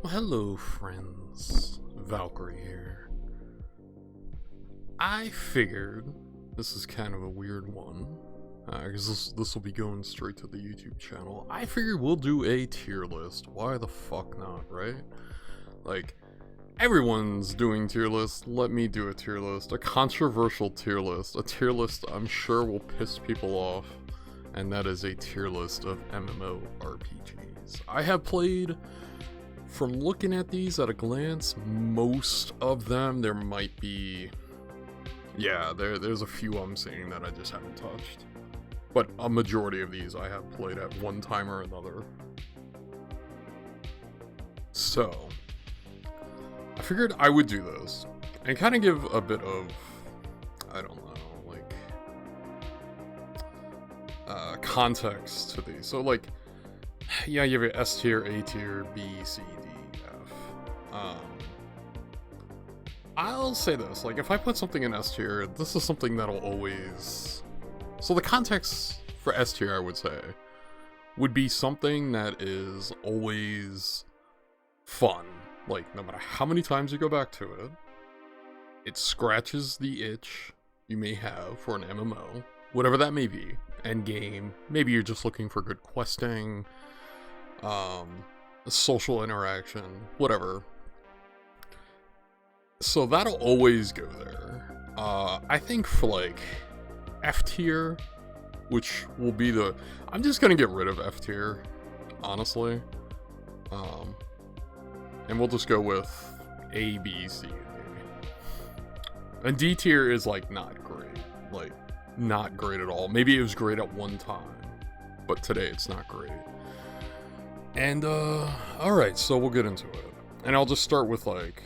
Well, hello, friends. Valkyrie here. I figured this is kind of a weird one, because this will be going straight to the YouTube channel. I figured we'll do a tier list. Why the fuck not, right? Like, everyone's doing tier lists. Let me do a tier list. A controversial tier list. A tier list I'm sure will piss people off. And that is a tier list of MMORPGs. I have played, from looking at these at a glance, most of them. There might be, yeah, there's a few I'm seeing that I just haven't touched. But a majority of these I have played at one time or another. So, I figured I would do this and kind of give a bit of, I don't know, like, context to these. So, like, yeah, you have your S tier, A tier, B, C, D, F. I'll say this, like, if I put something in S tier, this is something that'll always... So the context for S tier, I would say, would be something that is always fun. Like, no matter how many times you go back to it, it scratches the itch you may have for an MMO, whatever that may be. Endgame, maybe you're just looking for good questing, social interaction, whatever. So that'll always go there. I think for like F tier, which will be the... I'm just gonna get rid of F tier, honestly. And we'll just go with A, B, C, maybe. And D tier is like not great. Like, not great at all. Maybe it was great at one time, but today it's not great. And, alright, so we'll get into it. And I'll just start with, like,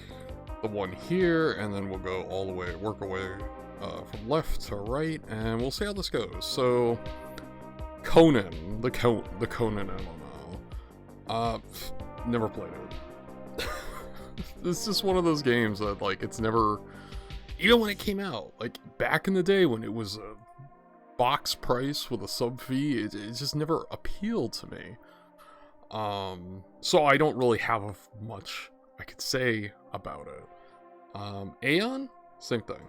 the one here, and then we'll go all the way, work our way from left to right, and we'll see how this goes. So, Conan, the Conan MMO. Never played it. It's just one of those games that, like, it's never... Even when it came out, like, back in the day when it was a box price with a sub fee, it just never appealed to me. So I don't really have much I could say about it. Aeon? Same thing.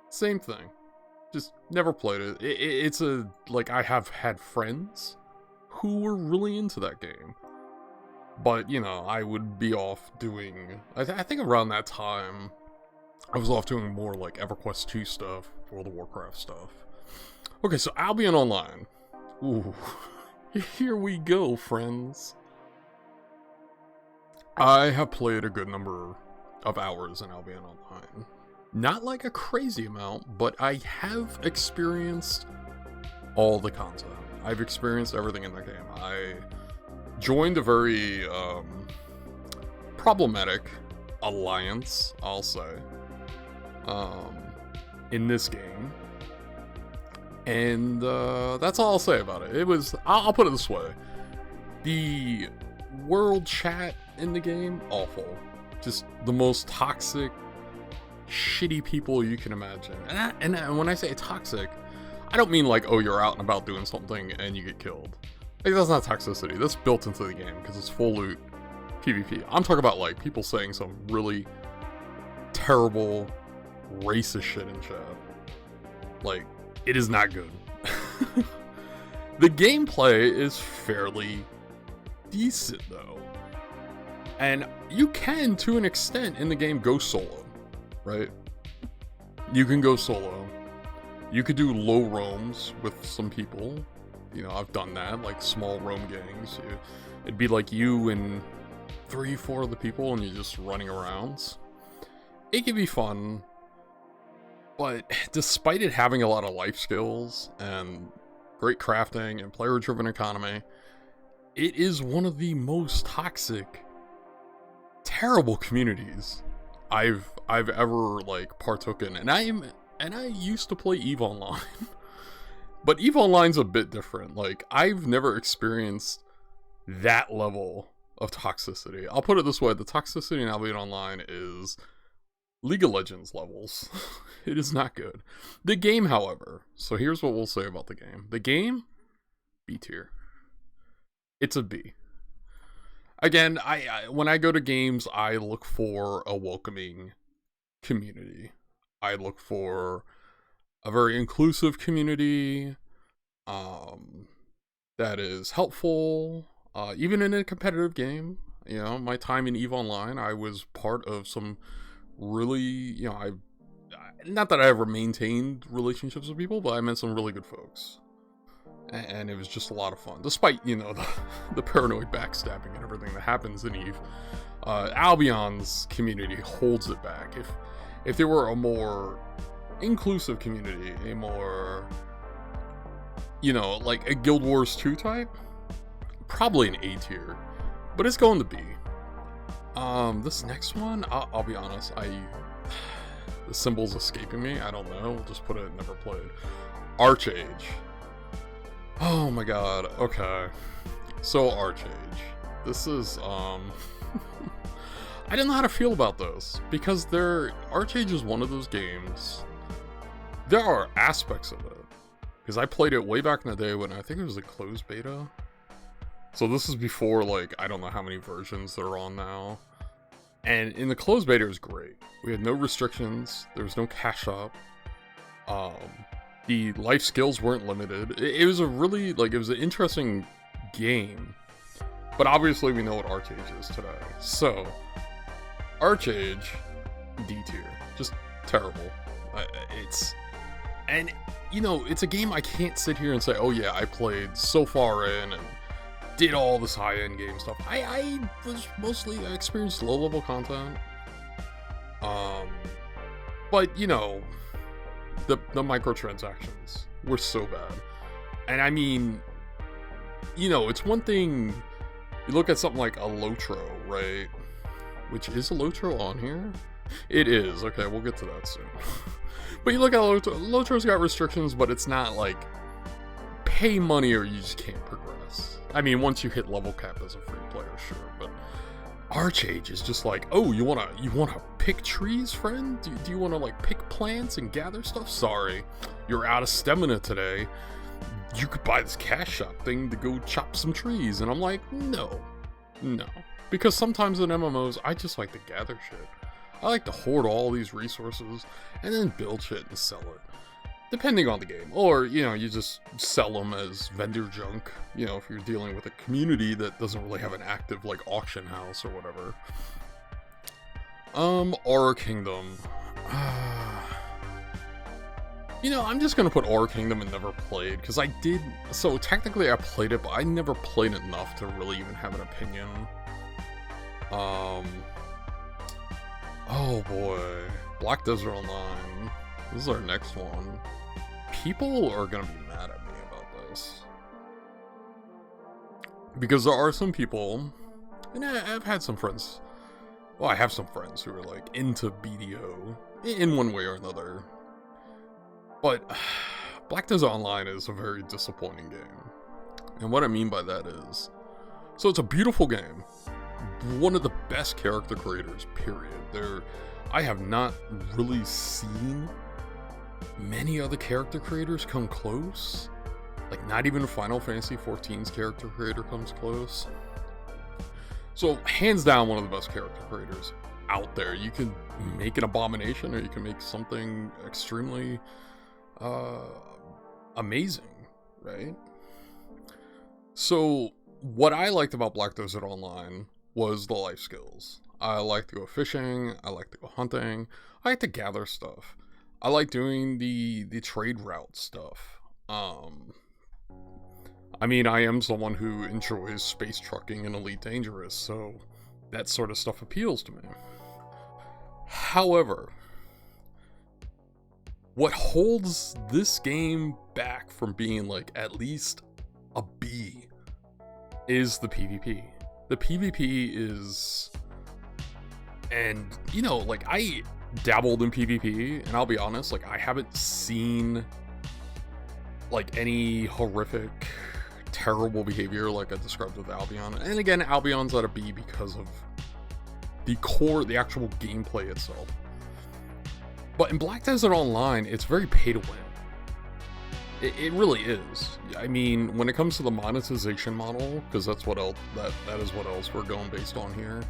Same thing. Just never played it. It's a, like, I have had friends who were really into that game. But, you know, I would be off doing, I think around that time, I was off doing more like EverQuest 2 stuff, World of Warcraft stuff. Okay, so Albion Online. Ooh. Here we go, friends. I have played a good number of hours in Albion Online. Not like a crazy amount, but I have experienced all the content. I've experienced everything in the game. I joined a very problematic alliance, I'll say, in this game. And that's all I'll say about it. It was, I'll put it this way. The world chat in the game, awful. Just the most toxic, shitty people you can imagine. And when I say toxic, I don't mean like, oh, you're out and about doing something and you get killed. Like, that's not toxicity. That's built into the game because it's full loot PvP. I'm talking about like people saying some really terrible, racist shit in chat. Like, it is not good. The gameplay is fairly decent though. And you can, to an extent in the game, go solo, right? You can go solo. You could do low roams with some people. You know, I've done that, like small roam gangs. It'd be like you and 3-4 other people and you're just running around. It can be fun. But despite it having a lot of life skills and great crafting and player-driven economy, it is one of the most toxic, terrible communities I've ever like partook in. And I used to play EVE Online. But EVE Online's a bit different. Like, I've never experienced that level of toxicity. I'll put it this way, the toxicity in Albion Online is League of Legends levels. It is not good. The game, however, so here's what we'll say about the game. The game, B tier. It's a B. Again, I when I go to games, I look for a welcoming community. I look for a very inclusive community, that is helpful, even in a competitive game. You know, my time in EVE Online, I was part of some really, not that I ever maintained relationships with people, but I met some really good folks. And it was just a lot of fun, despite, the paranoid backstabbing and everything that happens in EVE. Albion's community holds it back. If there were a more inclusive community, a more, like a Guild Wars 2 type, probably an A tier, but it's going to B. This next one, I'll be honest, the symbol's escaping me. I don't know. We'll just put it never played. Archage. Oh my god. Okay. So Archage. This is I don't know how to feel about this because Archage is one of those games. There are aspects of it because I played it way back in the day when I think it was a closed beta. So this is before, like, I don't know how many versions they're on now. And in the closed beta, it was great. We had no restrictions. There was no cash up. The life skills weren't limited. It was a really, it was an interesting game. But obviously, we know what Archage is today. So, Archage, D tier. Just terrible. It's a game I can't sit here and say, oh yeah, I played so far in and did all this high-end game stuff. I experienced low-level content. But, the microtransactions were so bad. And I mean, it's one thing, you look at something like a Lotro, right? Which is a Lotro on here? It is. Okay, we'll get to that soon. But you look at Lotro's got restrictions, but it's not like pay money or you just can't progress. I mean, once you hit level cap as a free player, sure, but Archage is just like, oh, you wanna pick trees, friend? Do you wanna pick plants and gather stuff? Sorry, you're out of stamina today. You could buy this cash shop thing to go chop some trees, and I'm like, no, because sometimes in MMOs I just like to gather shit. I like to hoard all these resources and then build shit and sell it. Depending on the game. Or, you just sell them as vendor junk, if you're dealing with a community that doesn't really have an active, auction house or whatever. Aura Kingdom. I'm just gonna put Aura Kingdom and never played, because so technically I played it, but I never played it enough to really even have an opinion. Oh boy. Black Desert Online. This is our next one. People are gonna be mad at me about this. Because there are some people, and I've had some friends, I have some friends who are into BDO in one way or another. But Black Desert Online is a very disappointing game. And what I mean by that is, so it's a beautiful game. One of the best character creators, period. I have not really seen many other character creators come close. Not even Final Fantasy XIV's character creator comes close. So, hands down, one of the best character creators out there. You can make an abomination, or you can make something extremely amazing, right? So, what I liked about Black Desert Online was the life skills. I like to go fishing, I like to go hunting, I like to gather stuff. I like doing the trade route stuff. I mean, I am someone who enjoys space trucking and Elite Dangerous, so that sort of stuff appeals to me. However, what holds this game back from being at least a B is the PvP. The PvP is, and I dabbled in PvP, and I'll be honest, I haven't seen any horrific, terrible behavior like I described with Albion. And again, Albion's at a B because of the actual gameplay itself. But in Black Desert Online, it's very pay to win. It really is. I mean, when it comes to the monetization model, because that's what else that is what else we're going based on here.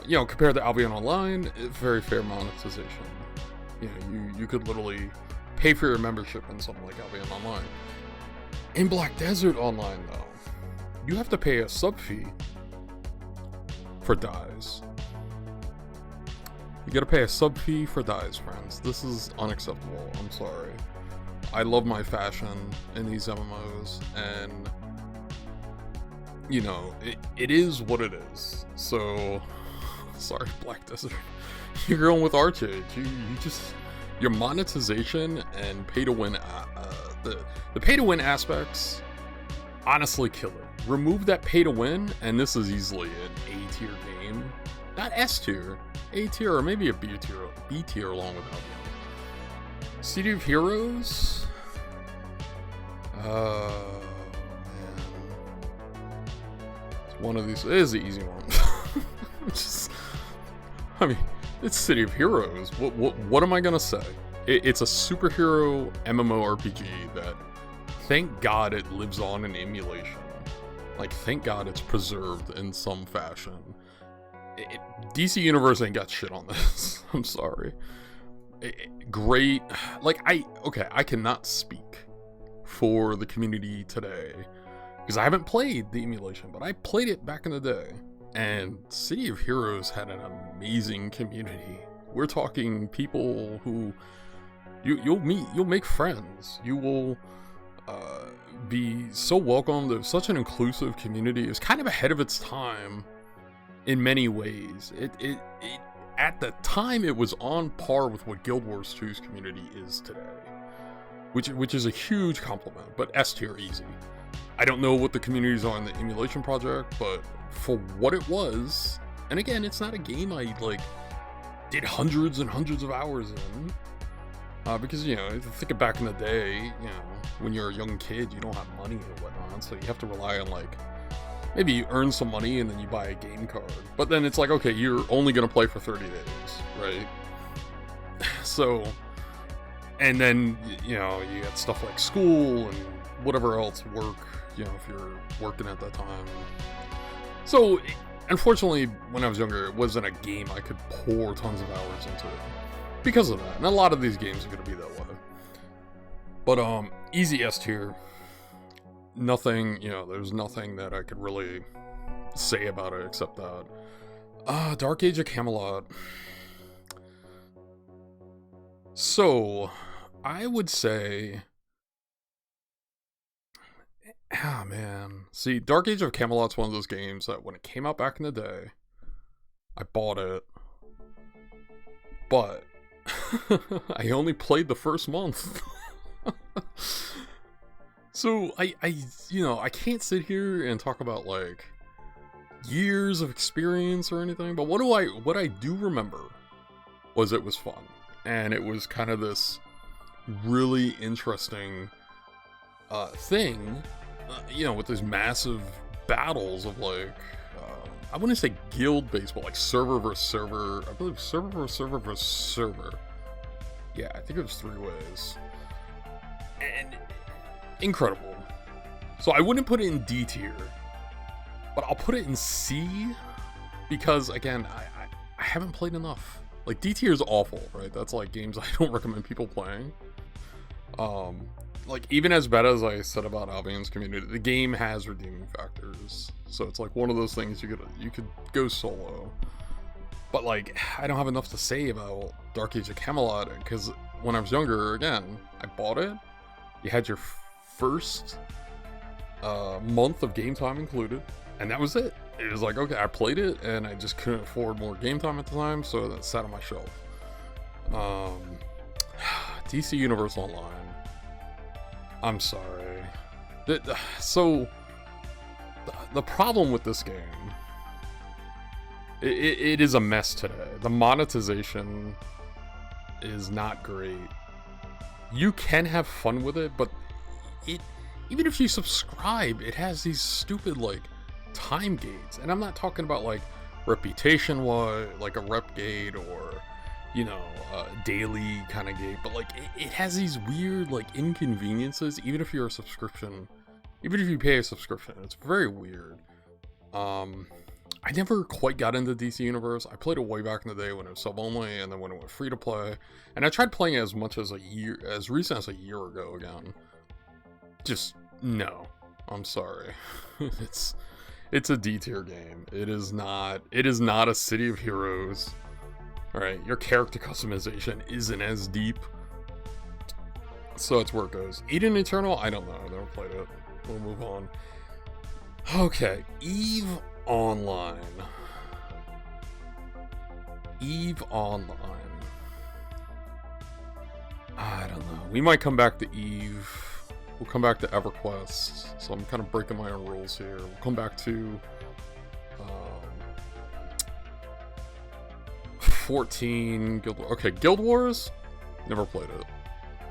You know, compared to Albion Online, it's very fair monetization. You know, you could literally pay for your membership in something like Albion Online. In Black Desert Online, though, you have to pay a sub fee for dyes. You gotta pay a sub fee for dyes, friends. This is unacceptable. I'm sorry. I love my fashion in these MMOs, and you know, it is what it is. So, sorry, Black Desert. You're going with Archage. You just, your monetization and pay to win, the pay to win aspects honestly kill it. Remove that pay to win, and this is easily an A tier game. Not S tier, A tier, or maybe a B tier along with Albion. City of Heroes? Man. It's one of these. It is the easy one. I mean, it's City of Heroes. What am I gonna say? It's a superhero MMORPG that, thank God, it lives on in emulation. Like, thank God it's preserved in some fashion. DC Universe ain't got shit on this. I'm sorry. Great. Like, I cannot speak for the community today because I haven't played the emulation, but I played it back in the day, and City of Heroes had an amazing community. We're talking people who you'll meet, you'll make friends, you will be so welcomed. There's such an inclusive community. It was kind of ahead of its time in many ways. It at the time, it was on par with what Guild Wars 2's community is today, which is a huge compliment, but S tier easy. I don't know what the communities are in the emulation project, but for what it was, and again, it's not a game I like did hundreds and hundreds of hours in, because, you know, if you think back in the day, you know, when you're a young kid, you don't have money and whatnot, so you have to rely on, like, maybe you earn some money and then you buy a game card. But then it's like, okay, you're only going to play for 30 days, right? So, and then, you know, you got stuff like school and whatever else, work, you know, if you're working at that time. So, unfortunately, when I was younger, it wasn't a game I could pour tons of hours into because of that. And a lot of these games are going to be that way. But, easy S tier. Nothing, you know, there's nothing that I could really say about it except that. Dark Age of Camelot. So, I would say... Ah, man. See, Dark Age of Camelot's one of those games that when it came out back in the day, I bought it. But, I only played the first month. So, you know, I can't sit here and talk about, like, years of experience or anything, but what I do remember was it was fun. And it was kind of this really interesting thing, you know, with these massive battles of, like, I wouldn't say guild-based, but, like, server versus server. I believe server versus server versus server. Yeah, I think it was 3 ways. And... incredible. So I wouldn't put it in D tier, but I'll put it in C because, again, I haven't played enough. Like, D tier is awful, right? That's like games I don't recommend people playing. Like, even as bad as I said about Albion's community, the game has redeeming factors. So it's like one of those things you could go solo. But, like, I don't have enough to say about Dark Age of Camelot because when I was younger, again, I bought it. You had your first month of game time included, and that was it. It was like, okay, I played it, and I just couldn't afford more game time at the time, so that sat on my shelf. DC Universe Online. I'm sorry. So, the problem with this game, it is a mess today. The monetization is not great. You can have fun with it, but even if you subscribe, it has these stupid, like, time gates. And I'm not talking about, like, reputation-wise, like a rep gate, or, you know, daily kind of game, but like it has these weird like inconveniences. Even if you're a subscription, even if you pay a subscription, it's very weird. I never quite got into DC Universe. I played it way back in the day when it was sub only, and then when it went free to play. And I tried playing it as much as as recent as a year ago again. Just no, I'm sorry. it's a D tier game. It is not a City of Heroes. All right, your character customization isn't as deep. So that's where it goes. Eden Eternal, I don't know. I never played it. We'll move on. Okay, Eve Online. Eve Online. I don't know. We might come back to Eve. We'll come back to EverQuest. So I'm kind of breaking my own rules here. We'll come back to 14 Guild Wars. Okay, Guild Wars? Never played it.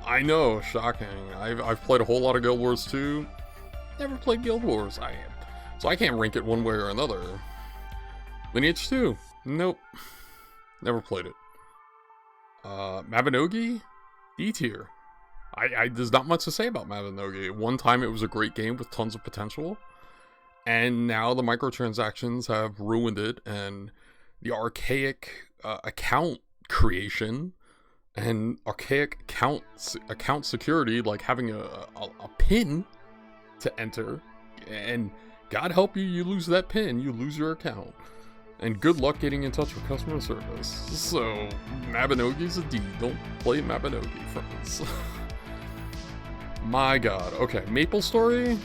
I know, shocking. I've played a whole lot of Guild Wars too. Never played Guild Wars. So I can't rank it one way or another. Lineage 2? Nope. Never played it. Mabinogi? D tier. There's not much to say about Mabinogi. One time it was a great game with tons of potential. And now the microtransactions have ruined it, and the archaic account creation and archaic account security, like having a pin to enter, and God help you, you lose that pin, you lose your account. And good luck getting in touch with customer service. So, Mabinogi's a D. Don't play Mabinogi, friends. My God. Okay, Maple Story?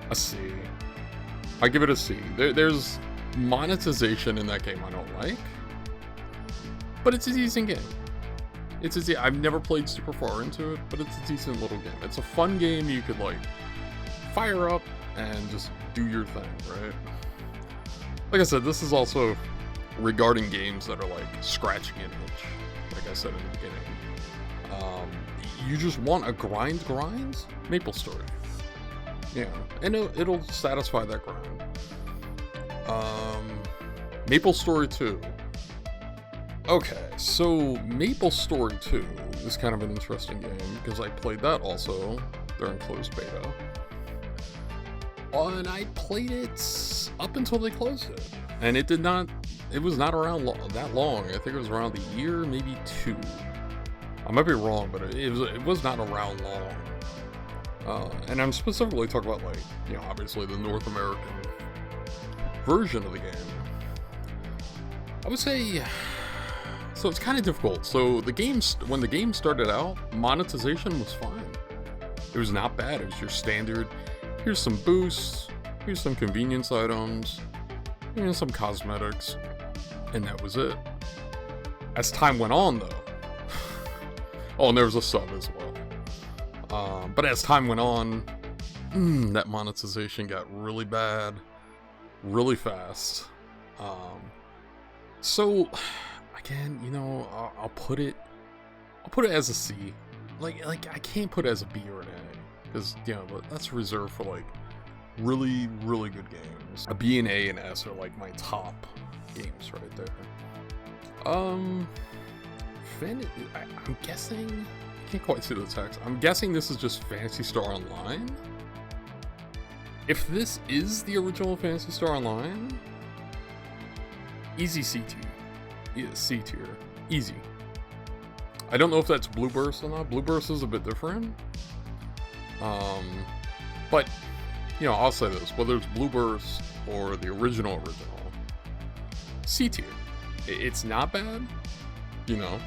A C. I give it a C. There's monetization in that game I don't like. But it's a decent game. I've never played super far into it, but it's a decent little game. It's a fun game you could, like, fire up and just do your thing, right? Like I said, this is also regarding games that are like scratching an itch, like I said in the beginning. You just want a grind? Maple Story. Yeah, and it'll satisfy that grind. Maple Story 2. Okay, so Maple Story 2 is kind of an interesting game because I played that also during closed beta. And I played it up until they closed it. And it was not around that long. I think it was around a year, maybe 2. I might be wrong, but it was not around long. And I'm specifically talking about, like, you know, obviously the North American version of the game. I would say, so it's kind of difficult. So when the game started out, monetization was fine. It was not bad. It was your standard, here's some boosts, here's some convenience items, here's some cosmetics, and that was it. As time went on, though, oh, and there was a sub as well. But as time went on, that monetization got really bad, really fast. So, again, you know, I'll put it as a C. Like I can't put it as a B or an A, because, you know, that's reserved for, like, really, really good games. A B and A and S are, like, my top games right there. I'm guessing, I can't quite see the text. I'm guessing this is just Phantasy Star Online. If this is the original Phantasy Star Online, easy C tier. Yeah, C tier. Easy. I don't know if that's Blue Burst or not. Blue Burst is a bit different. But, you know, I'll say this. Whether it's Blue Burst or the original, C tier. It's not bad, you know.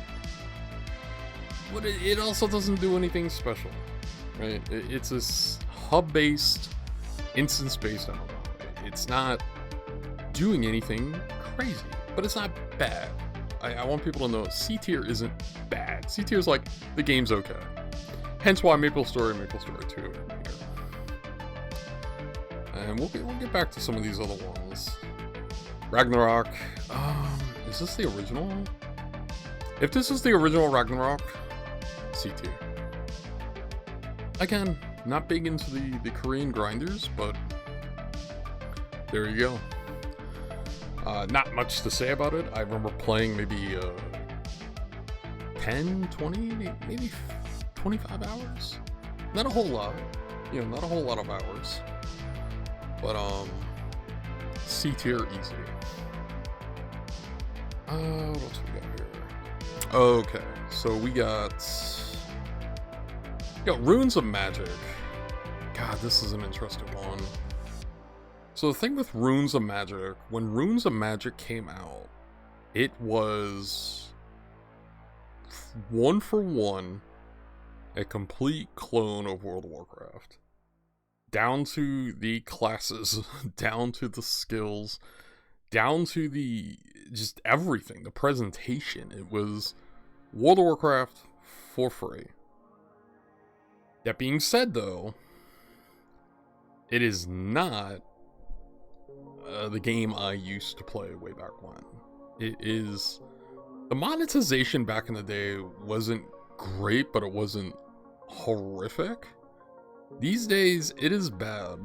But it also doesn't do anything special, right? It's this hub-based, instance-based MMO. It's not doing anything crazy, but it's not bad. I want people to know C tier isn't bad. C tier is like, the game's okay. Hence why Maple Story 2 are here. And we'll get back to some of these other ones. Ragnarok. Is this the original? If this is the original Ragnarok, C tier. Again, not big into the Korean grinders, but there you go. Not much to say about it. I remember playing maybe 10, 20, maybe 25 hours. Not a whole lot. You know, not a whole lot of hours. But, C tier easy. What else we got here? Okay, so we got Runes of Magic. God, this is an interesting one. So the thing with Runes of Magic, when Runes of Magic came out, it was 1-for-1 a complete clone of World of Warcraft. Down to the classes, down to the skills, down to the just everything, the presentation. It was World of Warcraft for free. That being said, though, it is not the game I used to play way back when. It is... The monetization back in the day wasn't great, but it wasn't horrific. These days, it is bad.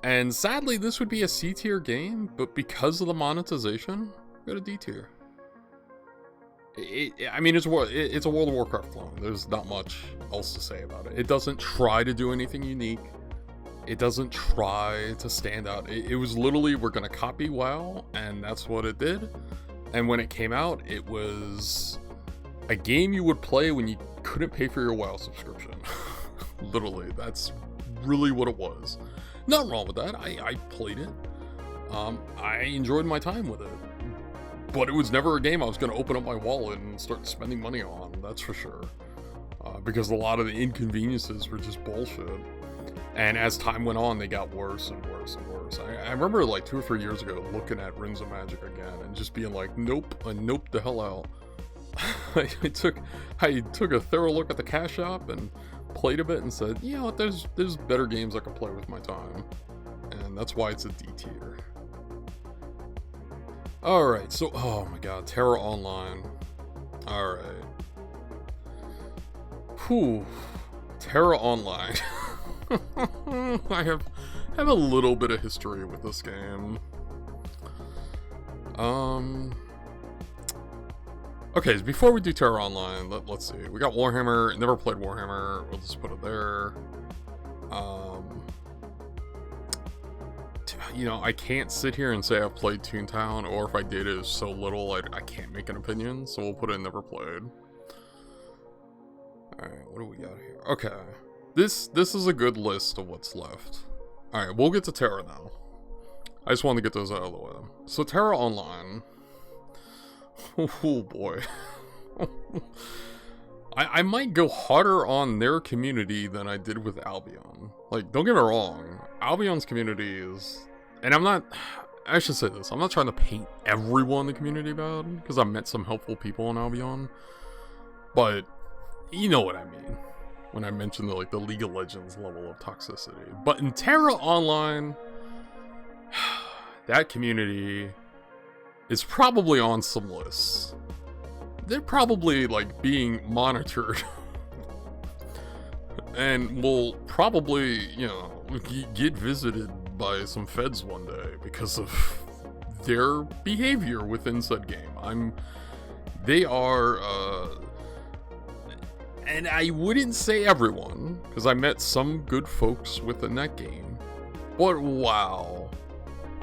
And sadly, this would be a C tier game, but because of the monetization, go to D tier. I mean, it's a World of Warcraft clone. There's not much else to say about it. It doesn't try to do anything unique. It doesn't try to stand out. It was literally, we're going to copy WoW, and that's what it did. And when it came out, it was a game you would play when you couldn't pay for your WoW subscription. Literally, that's really what it was. Nothing wrong with that. I played it. I enjoyed my time with it. But it was never a game I was going to open up my wallet and start spending money on, that's for sure. Because a lot of the inconveniences were just bullshit. And as time went on, they got worse and worse and worse. I remember like 2 or 3 years ago looking at Runes of Magic again and just being like, nope, nope the hell out. I took a thorough look at the cash shop and played a bit and said, you know what, there's better games I can play with my time. And that's why it's a D tier. Alright, so, oh my god, Terra Online. Alright. Whew. Terra Online. I have a little bit of history with this game. Okay, so before we do Terra Online, let's see. We got Warhammer. Never played Warhammer. We'll just put it there. You know, I can't sit here and say I've played Toontown, or if I did, it was so little I can't make an opinion, so we'll put in never played. Alright, what do we got here? Okay. This is a good list of what's left. Alright, we'll get to Terra now. I just wanted to get those out of the way. So Terra Online. Oh boy. I might go harder on their community than I did with Albion. Like, don't get me wrong. Albion's community is... And I should say this. I'm not trying to paint everyone in the community bad, because I've met some helpful people in Albion. But, you know what I mean. When I mentioned the League of Legends level of toxicity. But in Terra Online, that community is probably on some lists. They're probably, being monitored. And will probably, get visited by some feds one day because of their behavior within said game. They are, and I wouldn't say everyone, because I met some good folks within that game. But wow,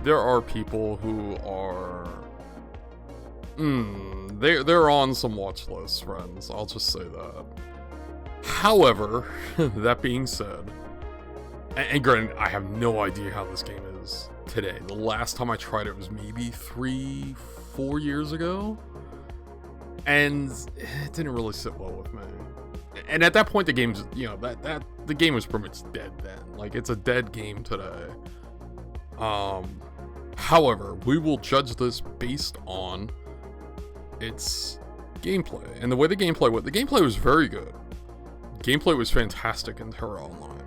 there are people who are... They're on some watch lists, friends. I'll just say that. However, that being said, and granted, I have no idea how this game is today. The last time I tried it was maybe 3-4 years ago, and it didn't really sit well with me. And at that point, the game's, the game was pretty much dead then. It's a dead game today. However, we will judge this based on its gameplay. And the way the gameplay was very good. Gameplay was fantastic in Terra Online.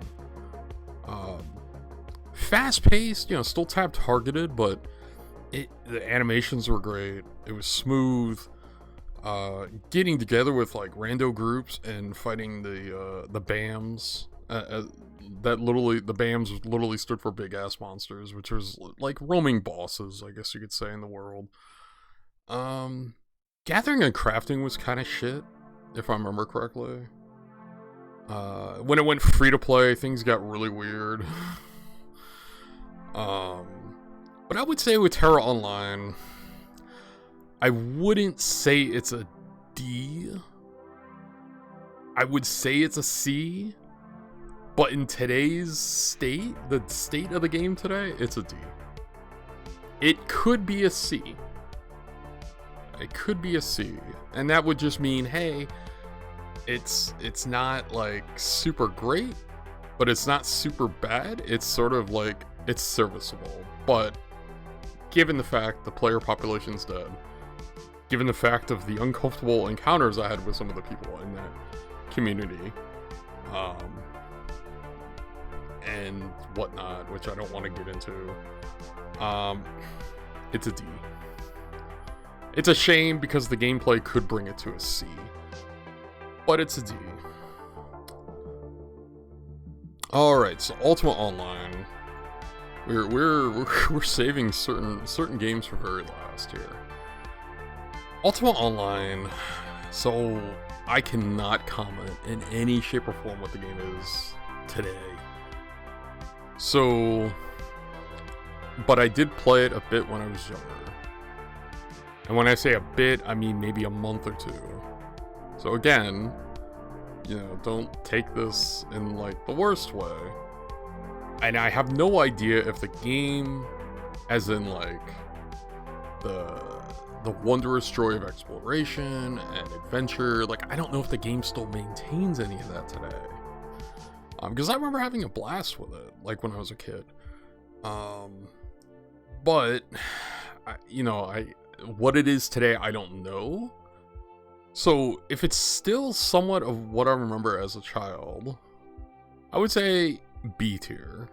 Fast-paced, still tab targeted, but the animations were great. It was smooth. Getting together with rando groups and fighting the BAMs that literally, the BAMs literally stood for big ass monsters, which was like roaming bosses, I guess you could say, in the world. Gathering and crafting was kind of shit, if I remember correctly. When it went free to play, things got really weird. But I would say with Terra Online, I wouldn't say it's a D. I would say it's a C. But in today's state, the state of the game today, it's a D. It could be a C. It could be a C. And that would just mean, hey, it's not like super great, but it's not super bad. It's sort of like, it's serviceable. But given the fact the player population's dead, given the fact of the uncomfortable encounters I had with some of the people in that community, and whatnot, which I don't want to get into, it's a D. It's a shame because the gameplay could bring it to a C, but it's a D. All right, so Ultima Online. We're saving certain games for very last here. Ultima Online. So I cannot comment in any shape or form what the game is today. So, but I did play it a bit when I was younger. And when I say a bit, I mean maybe a month or two. So again, you know, don't take this in like the worst way. And I have no idea if the game, as in like the wondrous joy of exploration and adventure, like I don't know if the game still maintains any of that today. Because I remember having a blast with it, like when I was a kid. But what it is today, I don't know. So if it's still somewhat of what I remember as a child, I would say B tier.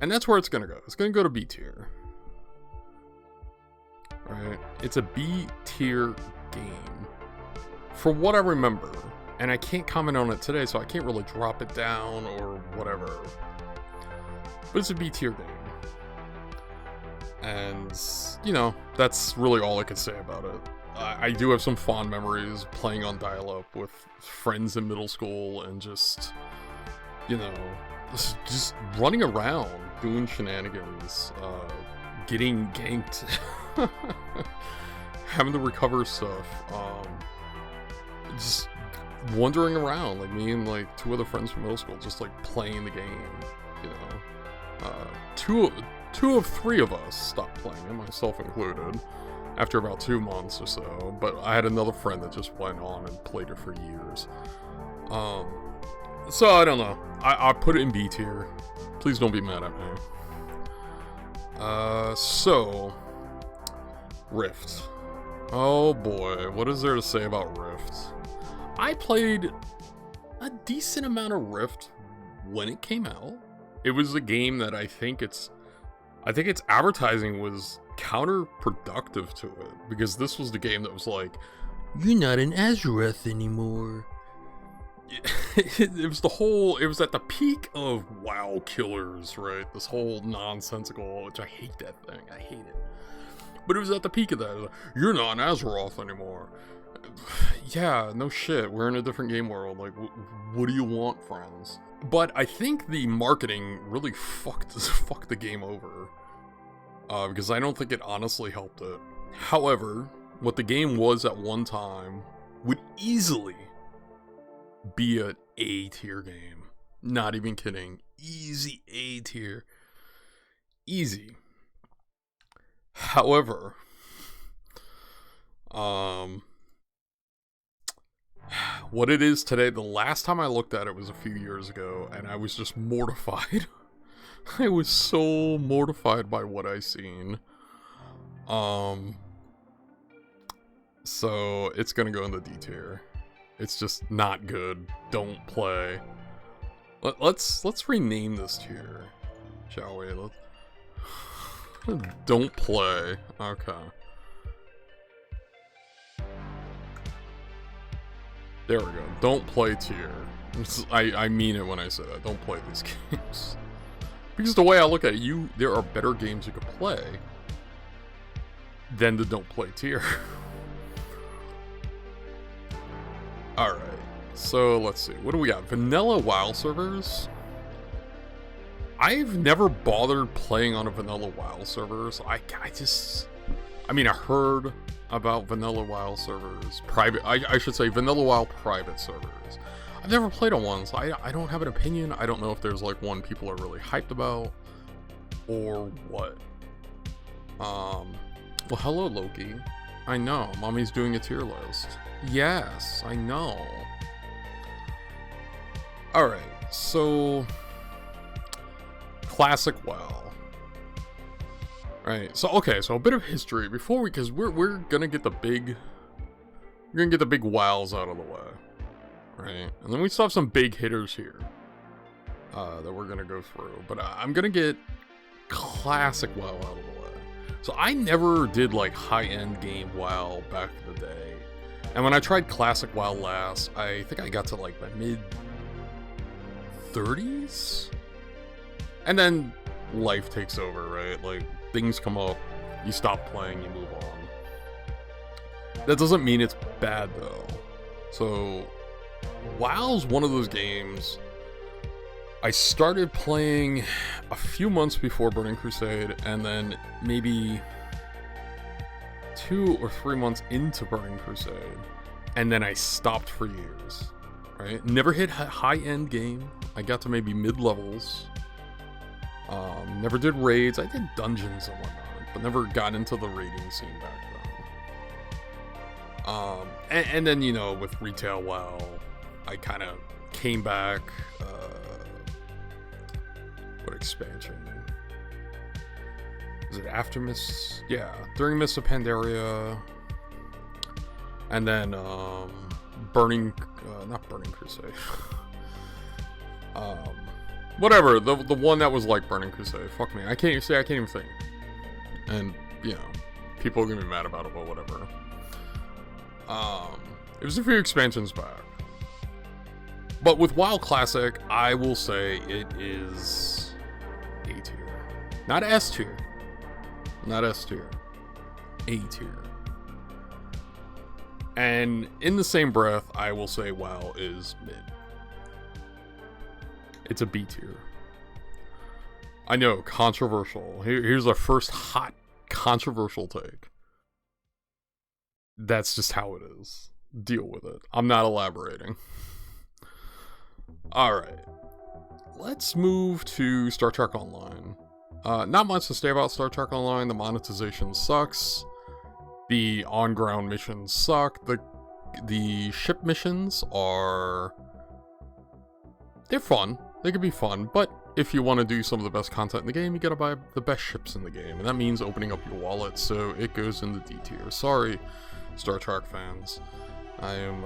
And that's where it's gonna go. It's gonna go to B tier. Right? It's a B tier game. For what I remember. And I can't comment on it today, so I can't really drop it down or whatever. But it's a B tier game. And, you know, that's really all I can say about it. I do have some fond memories playing on dial-up with friends in middle school and just, you know, just running around, doing shenanigans, getting ganked, having to recover stuff, just wandering around, like me and like two other friends from middle school, just like playing the game, you know. Two of three of us stopped playing it, myself included, after about 2 months or so, but I had another friend that just went on and played it for years. So I don't know. I put it in B tier. Please don't be mad at me. So Rift. Oh boy, what is there to say about Rift? I played a decent amount of Rift when it came out. It was a game that I think its advertising was counterproductive to it, because this was the game that was like, you're not an Azeroth anymore. It was at the peak of WoW killers, right? This whole nonsensical, which I hate that thing, I hate it. But it was at the peak of that. Like, you're not an Azeroth anymore. Yeah, no shit, we're in a different game world. Like, what do you want, friends? But I think the marketing really fucked the game over. Because I don't think it honestly helped it. However, what the game was at one time would easily be an A tier game. Not even kidding. Easy A tier. Easy. However, what it is today, the last time I looked at it was a few years ago, and I was just mortified. I was so mortified by what I seen. So it's gonna go in the D tier. It's just not good. Don't play. Let's rename this tier, shall we? Don't play. Okay. There we go. Don't play tier. I mean it when I say that. Don't play these games. Because the way I look at it, there are better games you could play than the don't play tier. Alright. So let's see. What do we got? Vanilla WoW servers? I've never bothered playing on a vanilla WoW servers. I heard about vanilla WoW servers. I should say vanilla WoW private servers. I've never played on one, so I don't have an opinion. I don't know if there's like one people are really hyped about or what. Well, hello Loki. I know, mommy's doing a tier list. Yes, I know. Alright, so classic WoW. Right, so okay, so a bit of history before because we're gonna get the big WoWs out of the way. Right, and then we still have some big hitters here that we're gonna go through, but I'm gonna get classic WoW out of the way. So I never did like high-end game WoW back in the day, and when I tried classic WoW last, I think I got to like my mid-30s, and then life takes over, right? Like things come up, you stop playing, you move on. That doesn't mean it's bad though. So WoW's one of those games I started playing a few months before Burning Crusade, and then maybe 2 or 3 months into Burning Crusade, and then I stopped for years, right? Never hit high-end game. I got to maybe mid-levels. Never did raids. I did dungeons and whatnot, but never got into the raiding scene back then. And then, you know, with retail WoW, I kind of came back. What expansion? Is it after Miss? Yeah, during Mists of Pandaria. And then, not Burning Crusade. Whatever, the one that was like Burning Crusade. Fuck me, I can't even think. And, you know, people are gonna be mad about it, but whatever. It was a few expansions back. But with WoW Classic, I will say it is A tier. Not S tier. Not S tier. A tier. And in the same breath, I will say WoW is mid. It's a B tier. I know, controversial. Here's our first hot controversial take. That's just how it is. Deal with it. I'm not elaborating. Alright. Let's move to Star Trek Online. Not much to say about Star Trek Online. The monetization sucks. The on-ground missions suck. The ship missions are... they're fun. They can be fun, but if you want to do some of the best content in the game, you gotta buy the best ships in the game, and that means opening up your wallet, so it goes in the D tier. Sorry, Star Trek fans. I am,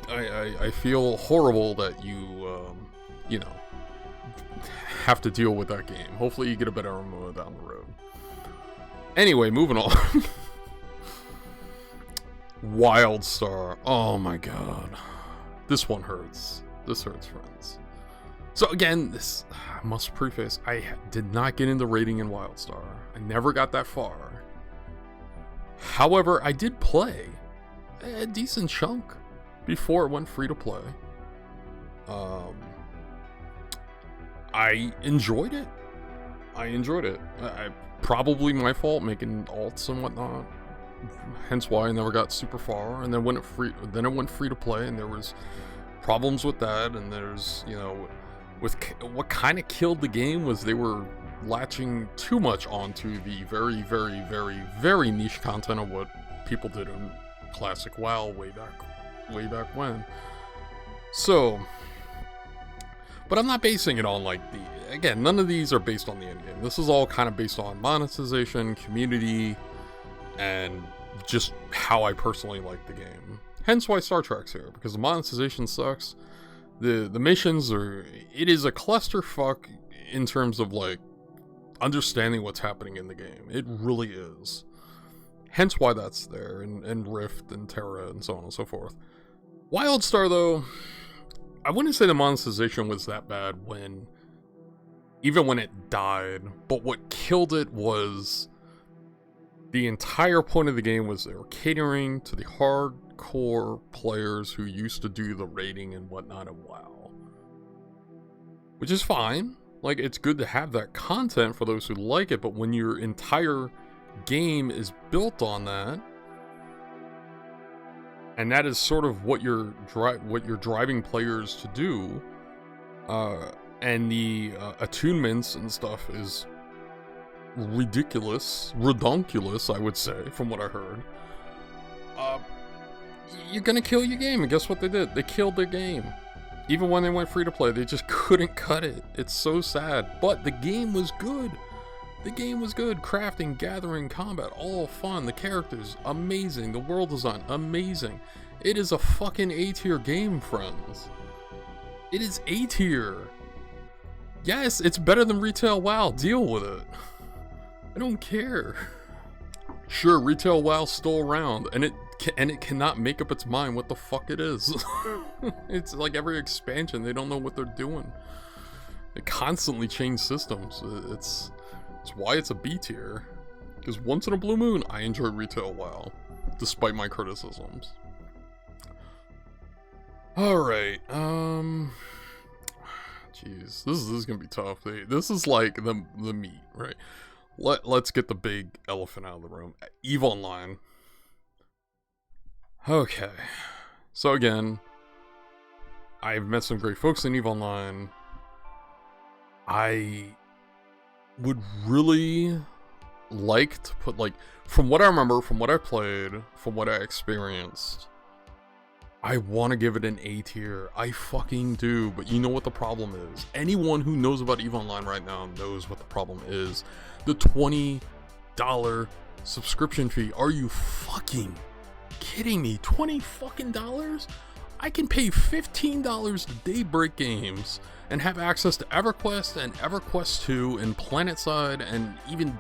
I feel horrible that you know, have to deal with that game. Hopefully you get a better MMO down the road. Anyway, moving on. Wildstar. Oh my god. This one hurts. This hurts, friends. So again, I must preface, I did not get into raiding in Wildstar. I never got that far. However, I did play a decent chunk before it went free to play. I enjoyed it. Probably my fault making alts and whatnot. Hence why I never got super far. And then when it went free to play, and there was problems with that. And there's, you know, with what kind of killed the game was they were latching too much onto the very, very, very, very niche content of what people did in classic WoW way back when. So, but I'm not basing it on like again, none of these are based on the end game. This is all kind of based on monetization, community, and just how I personally like the game. Hence why Star Trek's here, because the monetization sucks. The missions it is a clusterfuck in terms of like understanding what's happening in the game. It really is. Hence why that's there, and Rift and Terra and so on and so forth. WildStar, though, I wouldn't say the monetization was that bad even when it died, but what killed it was the entire point of the game was they were catering to the hardcore players who used to do the raiding and whatnot in WoW. Which is fine. Like, it's good to have that content for those who like it, but when your entire game is built on that, and that is sort of what you're driving players to do, and the attunements and stuff is redonkulous, I would say, from what I heard. You're gonna kill your game, and guess what they did? They killed their game. Even when they went free to play, they just couldn't cut it. It's so sad, but the game was good. The game was good. Crafting, gathering, combat, all fun. The characters, amazing. The world design, amazing. It is a fucking A-tier game, friends. It is A-tier. Yes, it's better than retail WoW. Deal with it. I don't care. Sure, retail WoW's still around, and it cannot make up its mind what the fuck it is. It's like every expansion, they don't know what they're doing. They constantly change systems. It's why it's a B tier. Because once in a blue moon, I enjoy retail WoW, despite my criticisms. Alright, jeez, this is gonna be tough. This is like the meat, right? Let's get the big elephant out of the room. EVE Online. Okay, so again, I've met some great folks in EVE Online. I would really like to put, like, from what I remember, from what I played, from what I experienced, I want to give it an A tier. I fucking do, but you know what the problem is. Anyone who knows about EVE Online right now knows what the problem is. The $20 subscription fee. Are you fucking kidding me? $20 fucking dollars? I can pay $15 to Daybreak Games and have access to EverQuest and EverQuest 2 and PlanetSide and even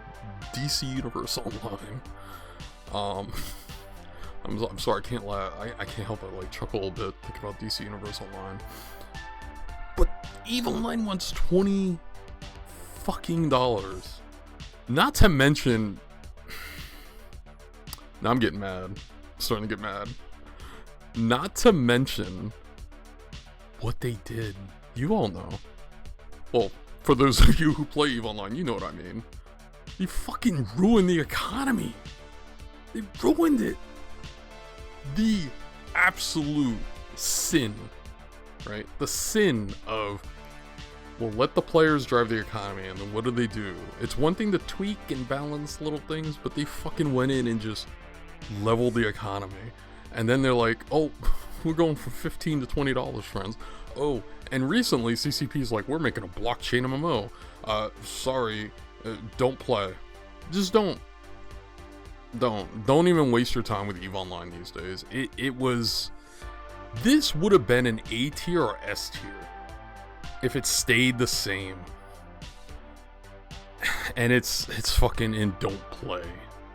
DC Universe Online. I'm sorry, I can't laugh. I can't help but like chuckle a bit think about DC Universe Online. But EVE Online wants $20 fucking dollars. Not to mention, now I'm getting mad. I'm starting to get mad. Not to mention what they did. You all know. Well, for those of you who play EVE Online, you know what I mean. They fucking ruined the economy. They ruined it. The absolute sin, right? The sin of, well, let the players drive the economy, and then what do? It's one thing to tweak and balance little things, but they fucking went in and just leveled the economy. And then they're like, oh, we're going from $15 to $20, friends. Oh, and recently CCP's like, we're making a blockchain MMO. Sorry, don't play. Just don't even waste your time with EVE Online these days. This would have been an A tier or S tier if it stayed the same. And it's fucking in don't play.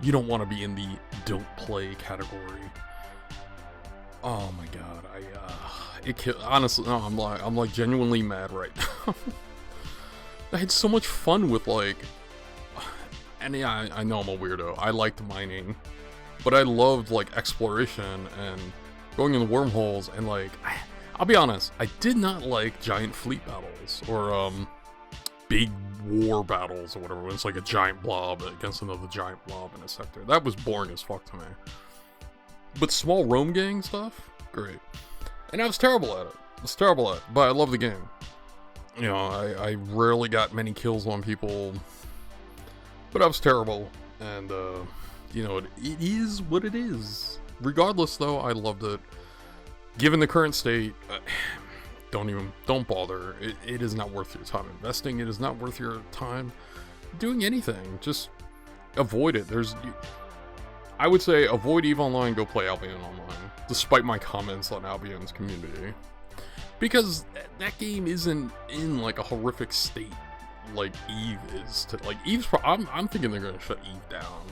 You don't want to be in the don't play category. Oh my god, honestly, no, I'm like genuinely mad right now. I had so much fun with, like, and yeah, I know I'm a weirdo. I liked mining, but I loved like exploration and going in the wormholes, and like, I'll be honest, I did not like giant fleet battles or big war battles or whatever, when it's like a giant blob against another giant blob in a sector. That was boring as fuck to me. But small roam gang stuff, great. And I was terrible at it. But I love the game. You know, I rarely got many kills on people, but I was terrible. And, you know, it is what it is. Regardless, though, I loved it. Given the current state, don't bother. It is not worth your time investing. It is not worth your time doing anything. Just avoid it. I would say avoid EVE Online, go play Albion Online, despite my comments on Albion's community. Because that game isn't in like a horrific state like EVE is. Like EVE's I'm thinking they're gonna shut EVE down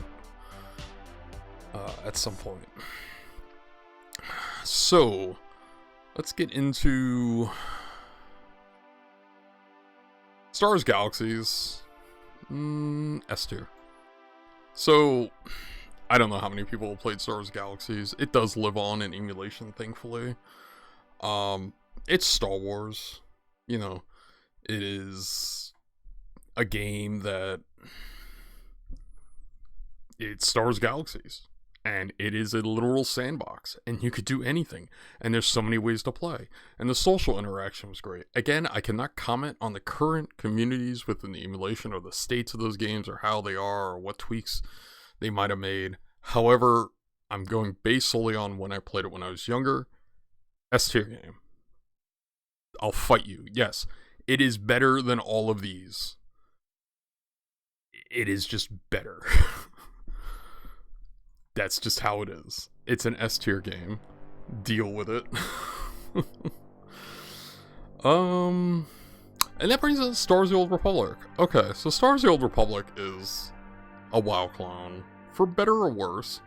at some point. So, Let's get into Stars Galaxies. S tier. So, I don't know how many people have played Stars Galaxies. It does live on in emulation, thankfully. It's Star Wars. You know, it is a game that it stars galaxies. And it is a literal sandbox, and you could do anything, and there's so many ways to play, and the social interaction was great. Again, I cannot comment on the current communities within the emulation or the states of those games or how they are or what tweaks they might have made. However, I'm going based solely on when I played it when I was younger. S tier game. I'll fight you. Yes, it is better than all of these. It is just better. That's just how it is. It's an S tier game. Deal with it. And that brings us to Star Wars The Old Republic. Okay, so Star Wars The Old Republic is a WoW clone, for better or worse.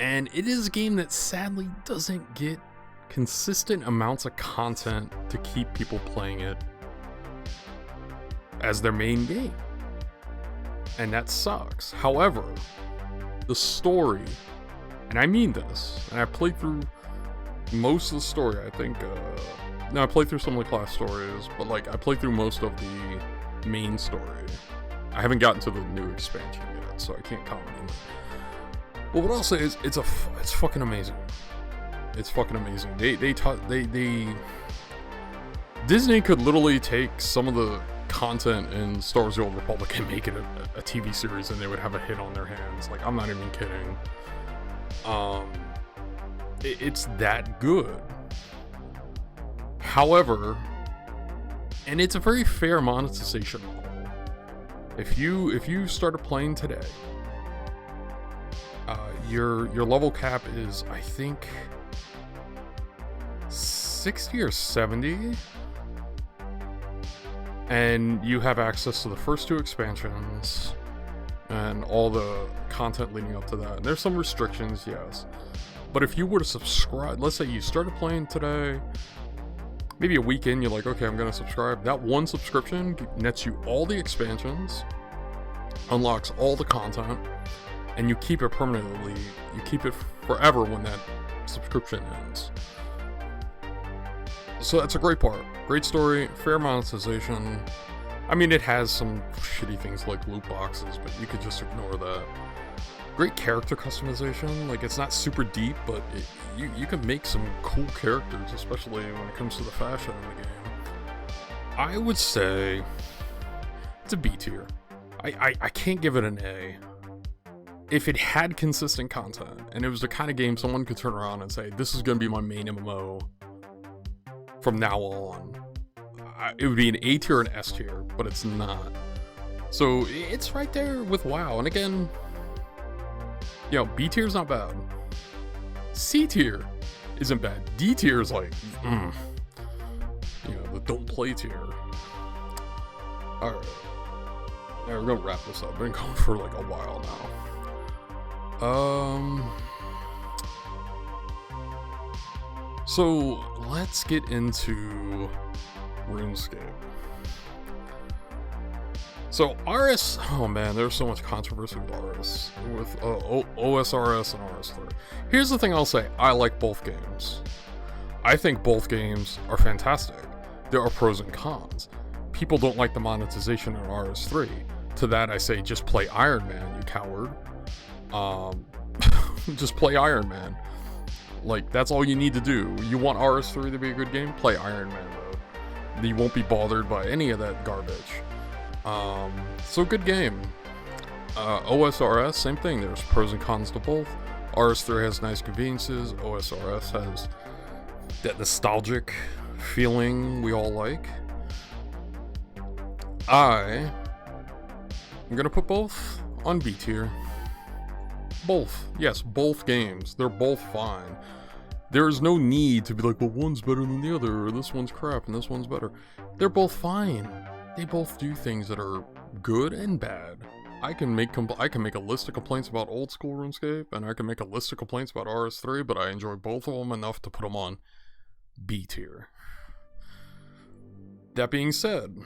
And it is a game that sadly doesn't get consistent amounts of content to keep people playing it as their main game. And that sucks. However, the story, and I mean this, and I played through most of the story, I think, no, I played through some of the class stories, but like, I played through most of the main story. I haven't gotten to the new expansion yet, so I can't comment on it. But what I'll say is, it's fucking amazing. It's fucking amazing. Disney could literally take some of the content in Star Wars The Old Republic and make it a TV series, and they would have a hit on their hands. Like, I'm not even kidding. It's that good. However, and it's a very fair monetization model. If you started playing today, your level cap is, I think, 60 or 70. And you have access to the first 2 expansions and all the content leading up to that. And there's some restrictions, yes. But if you were to subscribe, let's say you started playing today, maybe a week in, you're like, okay, I'm going to subscribe. That one subscription nets you all the expansions, unlocks all the content, and you keep it permanently. You keep it forever when that subscription ends. So that's a great part. Great story, fair monetization. I mean, it has some shitty things like loot boxes, but you could just ignore that. Great character customization. Like, it's not super deep, but you can make some cool characters, especially when it comes to the fashion in the game. I would say it's a B tier. I can't give it an A. If it had consistent content, and it was the kind of game someone could turn around and say, this is going to be my main MMO from now on, it would be an A tier and S tier, but it's not. So it's right there with WoW. And again, you know, B tier's not bad. C tier isn't bad. D tier is like, you know, the don't play tier. Alright. Yeah, we're gonna wrap this up. I've been going for like a while now. So let's get into RuneScape. So RS, oh man, there's so much controversy with RS, with OSRS and RS3. Here's the thing I'll say, I like both games. I think both games are fantastic. There are pros and cons. People don't like the monetization in RS3. To that I say, just play Iron Man, you coward. Just play Iron Man. Like, that's all you need to do. You want RS3 to be a good game? Play Iron Man mode. You won't be bothered by any of that garbage. So good game. OSRS, same thing. There's pros and cons to both. RS3 has nice conveniences. OSRS has that nostalgic feeling we all like. I'm gonna put both on B tier. Both. Yes, both games. They're both fine. There is no need to be like, well, one's better than the other, or this one's crap and this one's better. They're both fine. They both do things that are good and bad. I can make a list of complaints about old school RuneScape, and I can make a list of complaints about RS3, but I enjoy both of them enough to put them on B tier. That being said,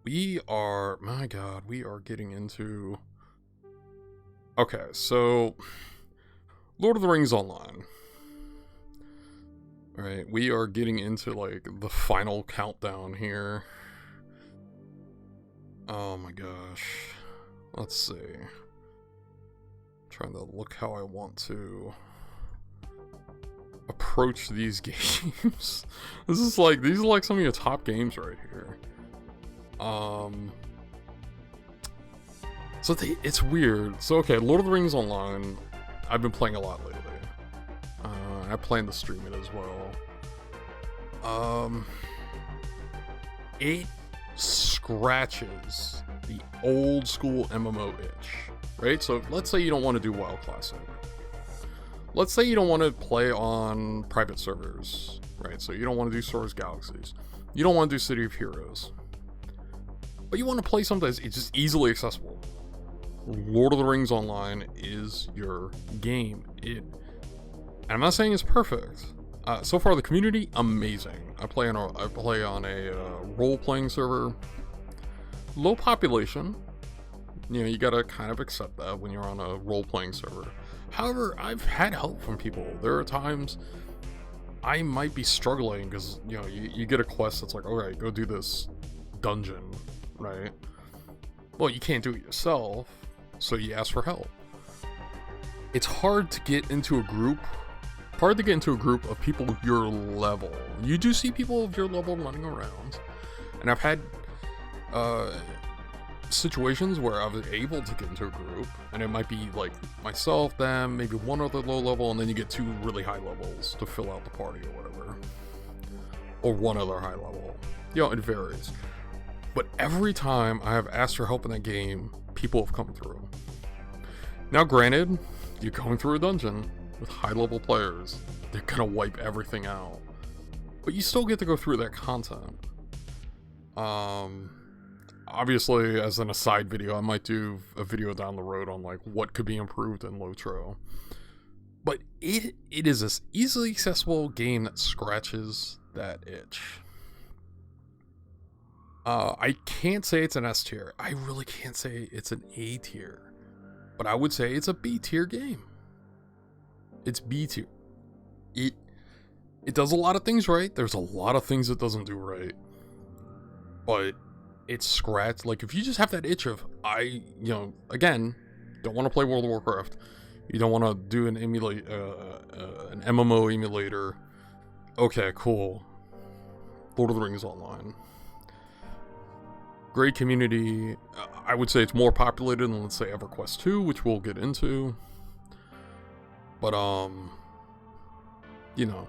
we are getting into... Okay, so Lord of the Rings Online. Alright, we are getting into like the final countdown here. Oh my gosh. Let's see. I'm trying to look how I want to approach these games. These are like some of your top games right here. So it's weird. So okay, Lord of the Rings Online, I've been playing a lot lately. I plan to stream it as well. It scratches the old school MMO itch, right? So let's say you don't want to do WoW Classic. Let's say you don't want to play on private servers, right? So you don't want to do Star Wars Galaxies. You don't want to do City of Heroes. But you want to play something that's just easily accessible. Lord of the Rings Online is your game. And I'm not saying it's perfect. So far, the community, amazing. I play on a role-playing server. Low population. You know, you gotta kind of accept that when you're on a role-playing server. However, I've had help from people. There are times I might be struggling because, you know, you get a quest that's like, alright, go do this dungeon, right? Well, you can't do it yourself, so you ask for help. It's hard to get into a group of people of your level. You do see people of your level running around, and I've had situations where I was able to get into a group, and it might be like myself, them, maybe one other low level, and then you get two really high levels to fill out the party or whatever, or one other high level. You know, it varies. But every time I have asked for help in that game, people have come through. Now granted, you're going through a dungeon with high level players. They're gonna wipe everything out. But you still get to go through that content. Obviously, as an aside video, I might do a video down the road on like what could be improved in Lotro. But it is this easily accessible game that scratches that itch. I can't say it's an S tier. I really can't say it's an A tier. But I would say it's a B tier game. It's B tier. It does a lot of things right. There's a lot of things it doesn't do right. But it's scratched. Like, if you just have that itch of, again, don't want to play World of Warcraft. You don't want to do an MMO emulator. Okay, cool. Lord of the Rings Online. Great community. I would say it's more populated than, let's say, EverQuest 2, which we'll get into. But, you know,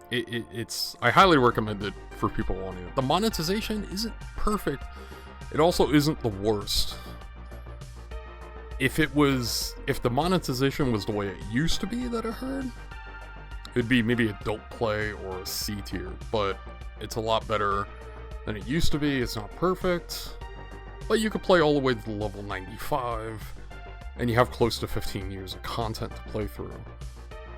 it's I highly recommend it for people wanting it. The monetization isn't perfect. It also isn't the worst. If the monetization was the way it used to be that I heard, it'd be maybe a don't play or a C tier, but it's a lot better than it used to be. It's not perfect, but you could play all the way to level 95, and you have close to 15 years of content to play through.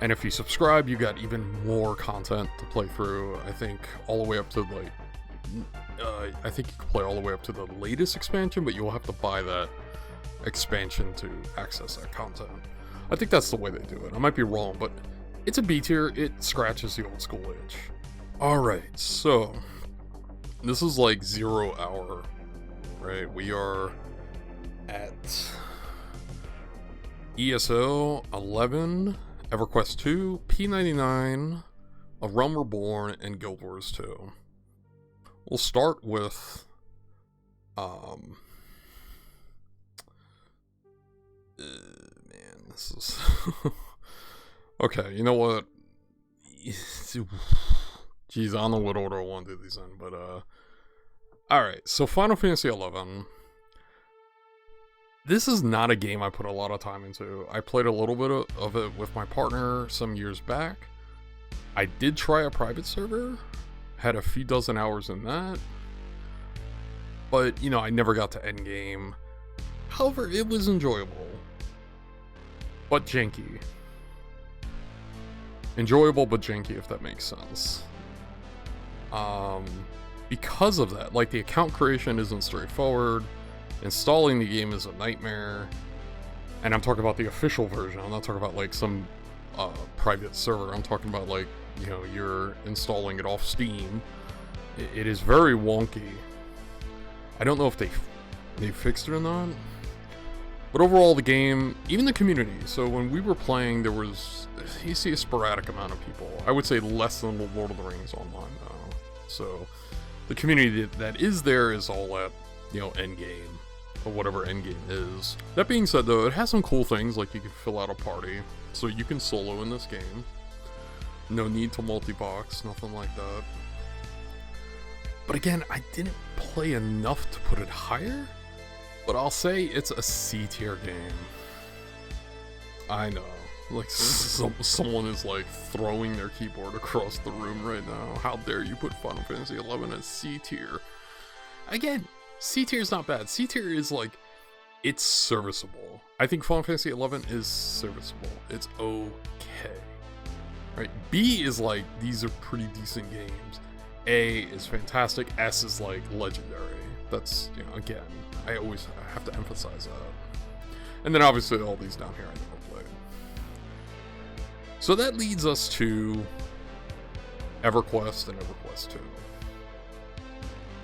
And if you subscribe, you got even more content to play through. I think all the way up to like, I think you can play all the way up to the latest expansion, but you'll have to buy that expansion to access that content. I think that's the way they do it. I might be wrong, but it's a B tier. It scratches the old school itch. Alright, so this is like 0 hour, right? We are at ESO 11, EverQuest 2, P99, A Realm Reborn, and Guild Wars 2. We'll start with man, this is okay, you know what? Jeez, I don't know what order I want to do these in, but alright, so Final Fantasy 11. This is not a game I put a lot of time into. I played a little bit of it with my partner some years back. I did try a private server, had a few dozen hours in that, but, you know, I never got to endgame. However, it was enjoyable, but janky. enjoyable but janky, if that makes sense. Because of that, like, the account creation isn't straightforward, installing the game is a nightmare, and I'm talking about the official version. I'm not talking about like some private server. I'm talking about, like, you know, you're installing it off Steam. It is very wonky. I don't know if they fixed it or not, but overall the game, even the community. So when we were playing, there was, you see a sporadic amount of people. I would say less than the Lord of the Rings Online now. So the community that is there is all at, you know, endgame, or whatever endgame is. That being said, though, it has some cool things, like you can fill out a party, so you can solo in this game. No need to multi-box, nothing like that. But again, I didn't play enough to put it higher, but I'll say it's a C tier game. I know, like, someone is like throwing their keyboard across the room right now. How dare you put Final Fantasy XI as C tier? Again, C tier is not bad. C tier is like, it's serviceable. I think Final Fantasy XI is serviceable. It's okay. Right? B is like, these are pretty decent games. A is fantastic. S is like legendary. That's, you know, again, I have to emphasize that. And then obviously all these down here I never played. So that leads us to EverQuest and EverQuest 2.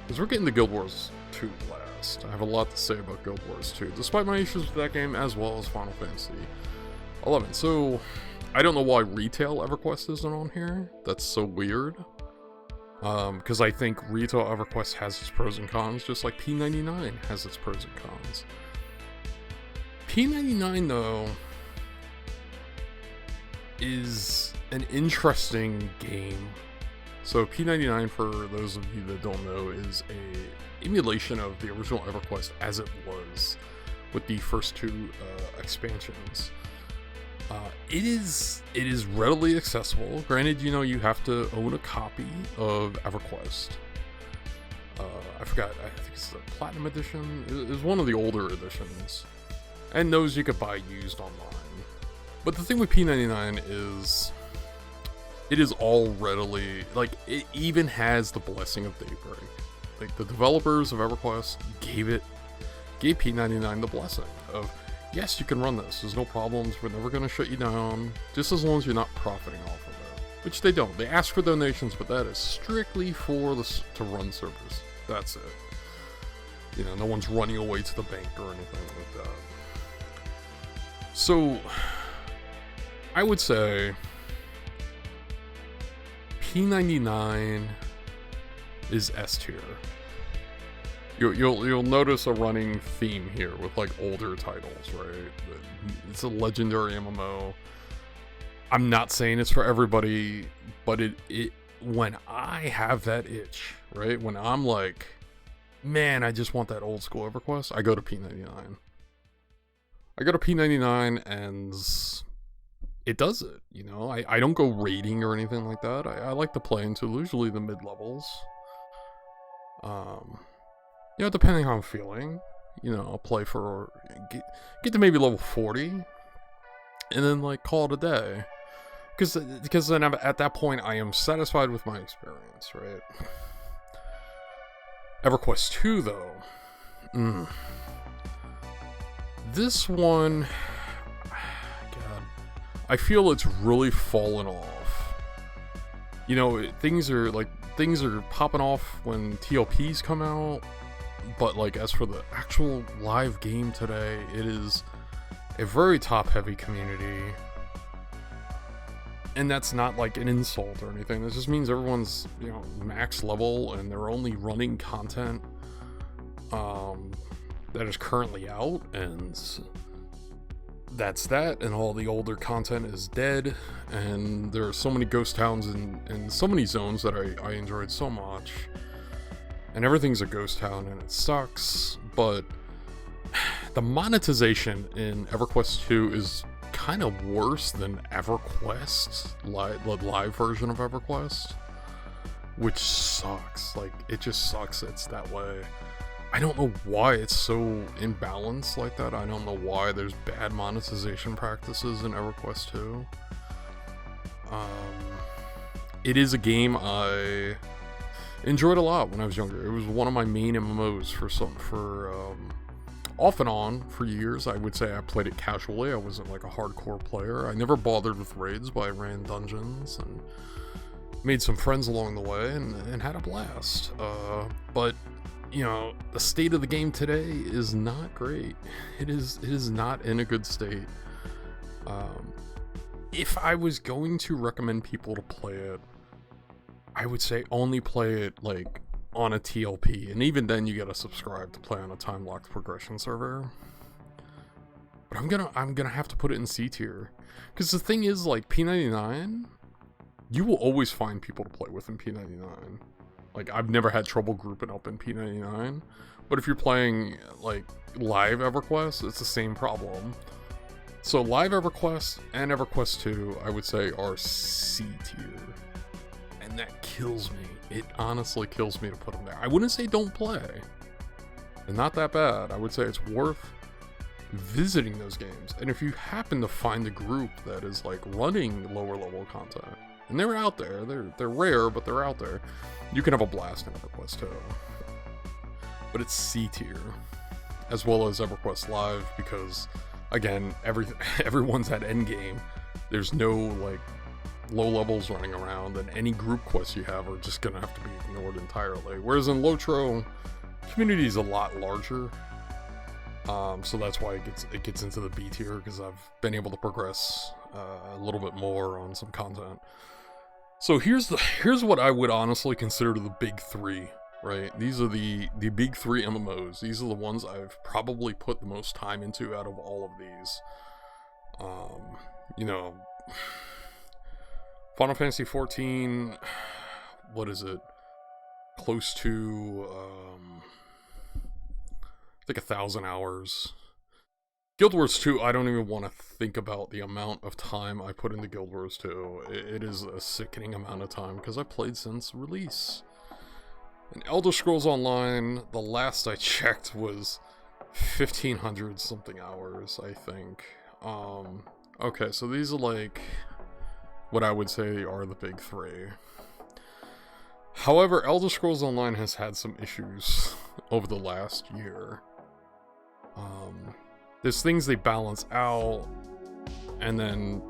Because we're getting to Guild Wars 2 last. I have a lot to say about Guild Wars 2, despite my issues with that game, as well as Final Fantasy 11. So I don't know why retail EverQuest isn't on here. That's so weird. Because I think retail EverQuest has its pros and cons, just like P99 has its pros and cons. P99, though, is an interesting game. So P99, for those of you that don't know, is a emulation of the original EverQuest as it was, with the first two expansions. It is readily accessible. Granted, you know, you have to own a copy of EverQuest. I forgot, I think it's the Platinum Edition. It's one of the older editions. And those you could buy used online. But the thing with P99 is, it is all readily, like, it even has the blessing of Daybreak. Like, the developers of EverQuest gave P99 the blessing of, yes, you can run this. There's no problems. We're never going to shut you down. Just as long as you're not profiting off of it. Which they don't. They ask for donations, but that is strictly for to run servers. That's it. You know, no one's running away to the bank or anything like that. So, I would say P99 is S tier. You'll notice a running theme here with like older titles, right? It's a legendary MMO. I'm not saying it's for everybody, but it when I have that itch, right? When I'm like, man, I just want that old school EverQuest, I go to P99. I go to P99 and it does it, you know? I don't go raiding or anything like that. I like to play into usually the mid-levels. You know, depending how I'm feeling, you know, I'll play for, get to maybe level 40, and then, like, call it a day. Because then at that point, I am satisfied with my experience, right? EverQuest 2, though. This one, God, I feel it's really fallen off. You know, things are popping off when TLPs come out. But, like, as for the actual live game today, it is a very top-heavy community. And that's not, like, an insult or anything. This just means everyone's, you know, max level, and they're only running content that is currently out, and that's that, and all the older content is dead, and there are so many ghost towns and so many zones that I enjoyed so much. And everything's a ghost town and it sucks, but the monetization in EverQuest 2 is kind of worse than EverQuest, the live version of EverQuest, which sucks. Like, it just sucks it's that way. I don't know why it's so imbalanced like that. I don't know why there's bad monetization practices in EverQuest 2. It is a game I enjoyed a lot when I was younger. It was one of my main MMOs for off and on for years. I would say I played it casually. I wasn't like a hardcore player. I never bothered with raids, but I ran dungeons and made some friends along the way and had a blast. But you know, the state of the game today is not great. It is not in a good state. If I was going to recommend people to play it, I would say only play it like on a TLP, and even then you gotta subscribe to play on a time-locked progression server. But I'm gonna have to put it in C tier, because the thing is, like, P99, you will always find people to play with in P99. Like, I've never had trouble grouping up in P99, but if you're playing like live EverQuest, it's the same problem. So live EverQuest and EverQuest 2, I would say, are C tier. And that kills me. It honestly kills me to put them there. I wouldn't say don't play. They're not that bad. I would say it's worth visiting those games. And if you happen to find a group that is like running lower level content, and they're out there, they're rare, but they're out there, you can have a blast in EverQuest 2. But it's C tier, as well as EverQuest Live, because again, everyone's at endgame. There's no like low levels running around, and any group quests you have are just gonna have to be ignored entirely. Whereas in Lotro, community is a lot larger, so that's why it gets into the B tier, because I've been able to progress a little bit more on some content. So here's what I would honestly consider the big three. Right, these are the big three MMOs. These are the ones I've probably put the most time into out of all of these. You know, Final Fantasy 14, what is it? Close to, I think 1,000 hours. Guild Wars 2, I don't even want to think about the amount of time I put into Guild Wars 2. It is a sickening amount of time, because I played since release. And Elder Scrolls Online, the last I checked was 1,500 something hours, I think. Okay, so these are like what I would say are the big three. However, Elder Scrolls Online has had some issues over the last year. There's things they balance out, and then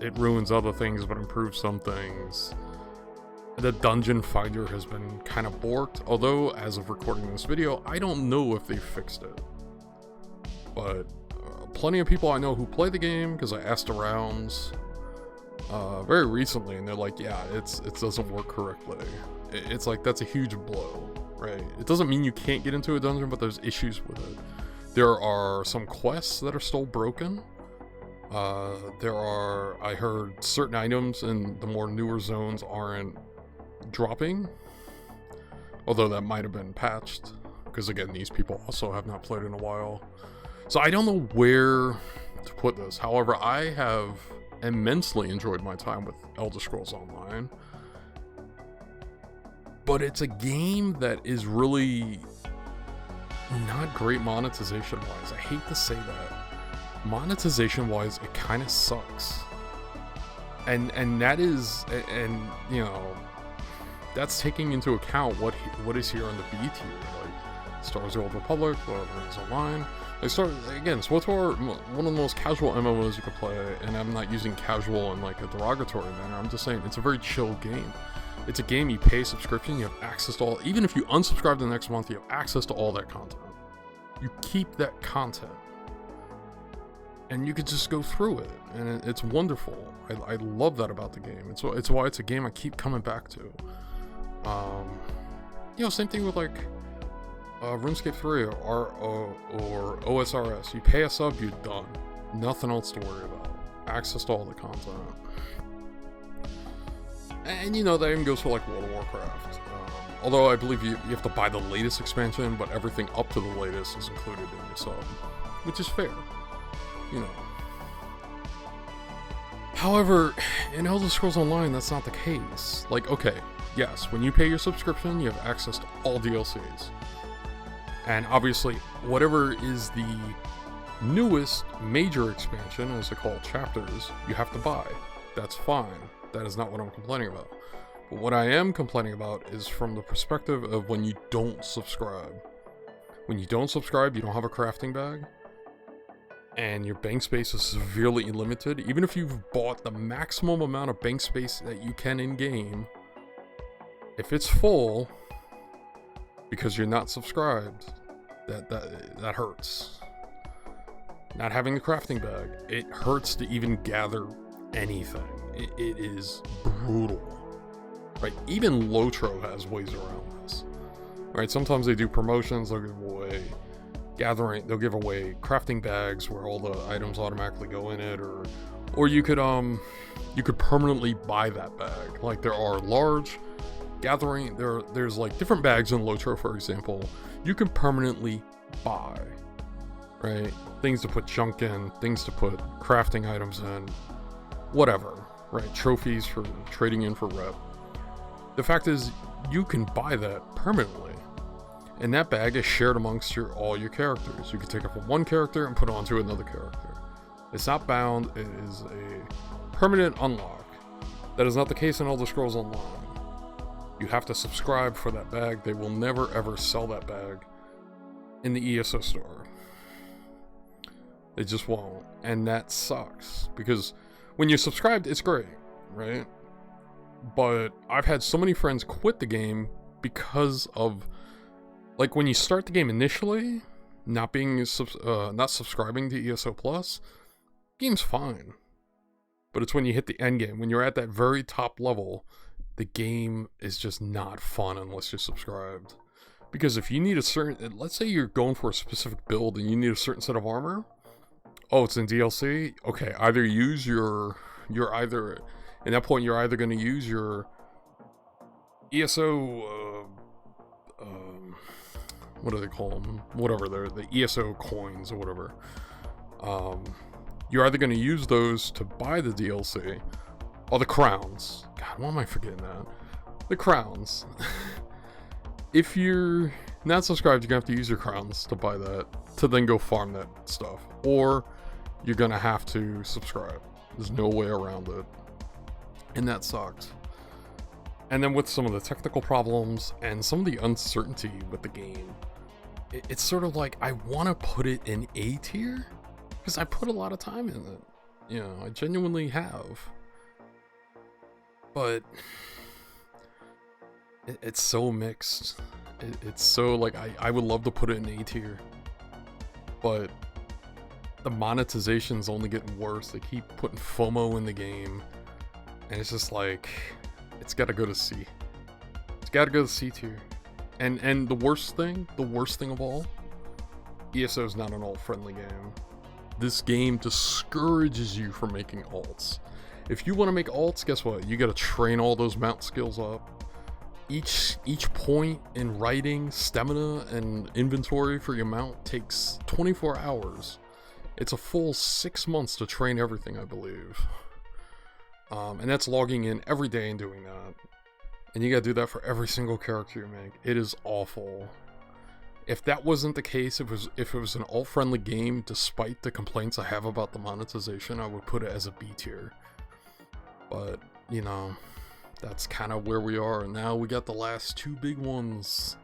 it ruins other things but improves some things. The dungeon finder has been kind of borked, although as of recording this video, I don't know if they fixed it. But plenty of people I know who play the game, because I asked around very recently, and they're like, yeah, it doesn't work correctly. It's like, that's a huge blow, right? It doesn't mean you can't get into a dungeon, but there's issues with it. There are some quests that are still broken. There are, I heard, certain items in the more newer zones aren't dropping, although that might have been patched, because again, these people also have not played in a while. So I don't know where to put this. However, I have immensely enjoyed my time with Elder Scrolls Online, but it's a game that is really not great monetization wise. I hate to say that. Monetization wise, it kind of sucks, and that is, and you know, that's taking into account what is here on the B tier, like Star Wars: The Old Republic, Lord of the Rings Online. Again, SWTOR, one of the most casual MMOs you can play, and I'm not using casual in like a derogatory manner. I'm just saying it's a very chill game. It's a game you pay a subscription, you have access to all. Even if you unsubscribe the next month, you have access to all that content. You keep that content, and you could just go through it, and it's wonderful. I love that about the game. It's why it's a game I keep coming back to. You know, same thing with like RuneScape 3 or OSRS. You pay a sub, you're done. Nothing else to worry about. Access to all the content. And you know, that even goes for like World of Warcraft. Although I believe you have to buy the latest expansion, but everything up to the latest is included in your sub, which is fair, you know. However, in Elder Scrolls Online, that's not the case. Like, okay, yes, when you pay your subscription, you have access to all DLCs. And obviously, whatever is the newest major expansion, as they call it, chapters, you have to buy. That's fine. That is not what I'm complaining about. But what I am complaining about is from the perspective of when you don't subscribe. When you don't subscribe, you don't have a crafting bag, and your bank space is severely limited. Even if you've bought the maximum amount of bank space that you can in-game, if it's full because you're not subscribed, that hurts. Not having the crafting bag, it hurts to even gather anything. It is brutal. Right? Even Lotro has ways around this. Right? Sometimes they do promotions, they'll give away they'll give away crafting bags where all the items automatically go in it, or you could permanently buy that bag. Like there are large gathering, there's like different bags in Lotro, for example, you can permanently buy, right? Things to put junk in, things to put crafting items in, whatever, right? Trophies for trading in for rep. The fact is, you can buy that permanently, and that bag is shared amongst all your characters. You can take it from one character and put it onto another character. It's not bound, it is a permanent unlock. That is not the case in Elder Scrolls Online. You have to subscribe for that bag. They will never ever sell that bag in the ESO store. They just won't. And that sucks, because when you're subscribed, it's great, right? But I've had so many friends quit the game because of, like, when you start the game initially, not subscribing to ESO Plus, game's fine. But it's when you hit the end game, when you're at that very top level, the game is just not fun unless you're subscribed. Because if you need a certain, let's say you're going for a specific build and you need a certain set of armor, oh, it's in DLC? Okay, either use at that point, you're either going to use your ESO, what do they call them? Whatever, they're the ESO coins or whatever. You're either going to use those to buy the DLC, or the crowns. God, why am I forgetting that? The crowns. If you're not subscribed, you're going to have to use your crowns to buy that, to then go farm that stuff. Or you're going to have to subscribe. There's no way around it. And that sucks. And then with some of the technical problems and some of the uncertainty with the game, it's sort of like I want to put it in A tier because I put a lot of time in it. You know, I genuinely have. But it's so mixed. It's so like I would love to put it in A tier, but the monetization's only getting worse. They keep putting FOMO in the game, and it's just like it's got to go to C. It's got to go to C tier. And the worst thing of all, ESO is not an alt-friendly game. This game discourages you from making alts. If you want to make alts, guess what? You got to train all those mount skills up. Each point in writing, stamina, and inventory for your mount takes 24 hours. It's a full 6 months to train everything, I believe. And that's logging in every day and doing that. And you gotta do that for every single character you make. It is awful. If that wasn't the case, if it was an alt-friendly game, despite the complaints I have about the monetization, I would put it as a B tier. But, you know, that's kind of where we are. And now we got the last two big ones.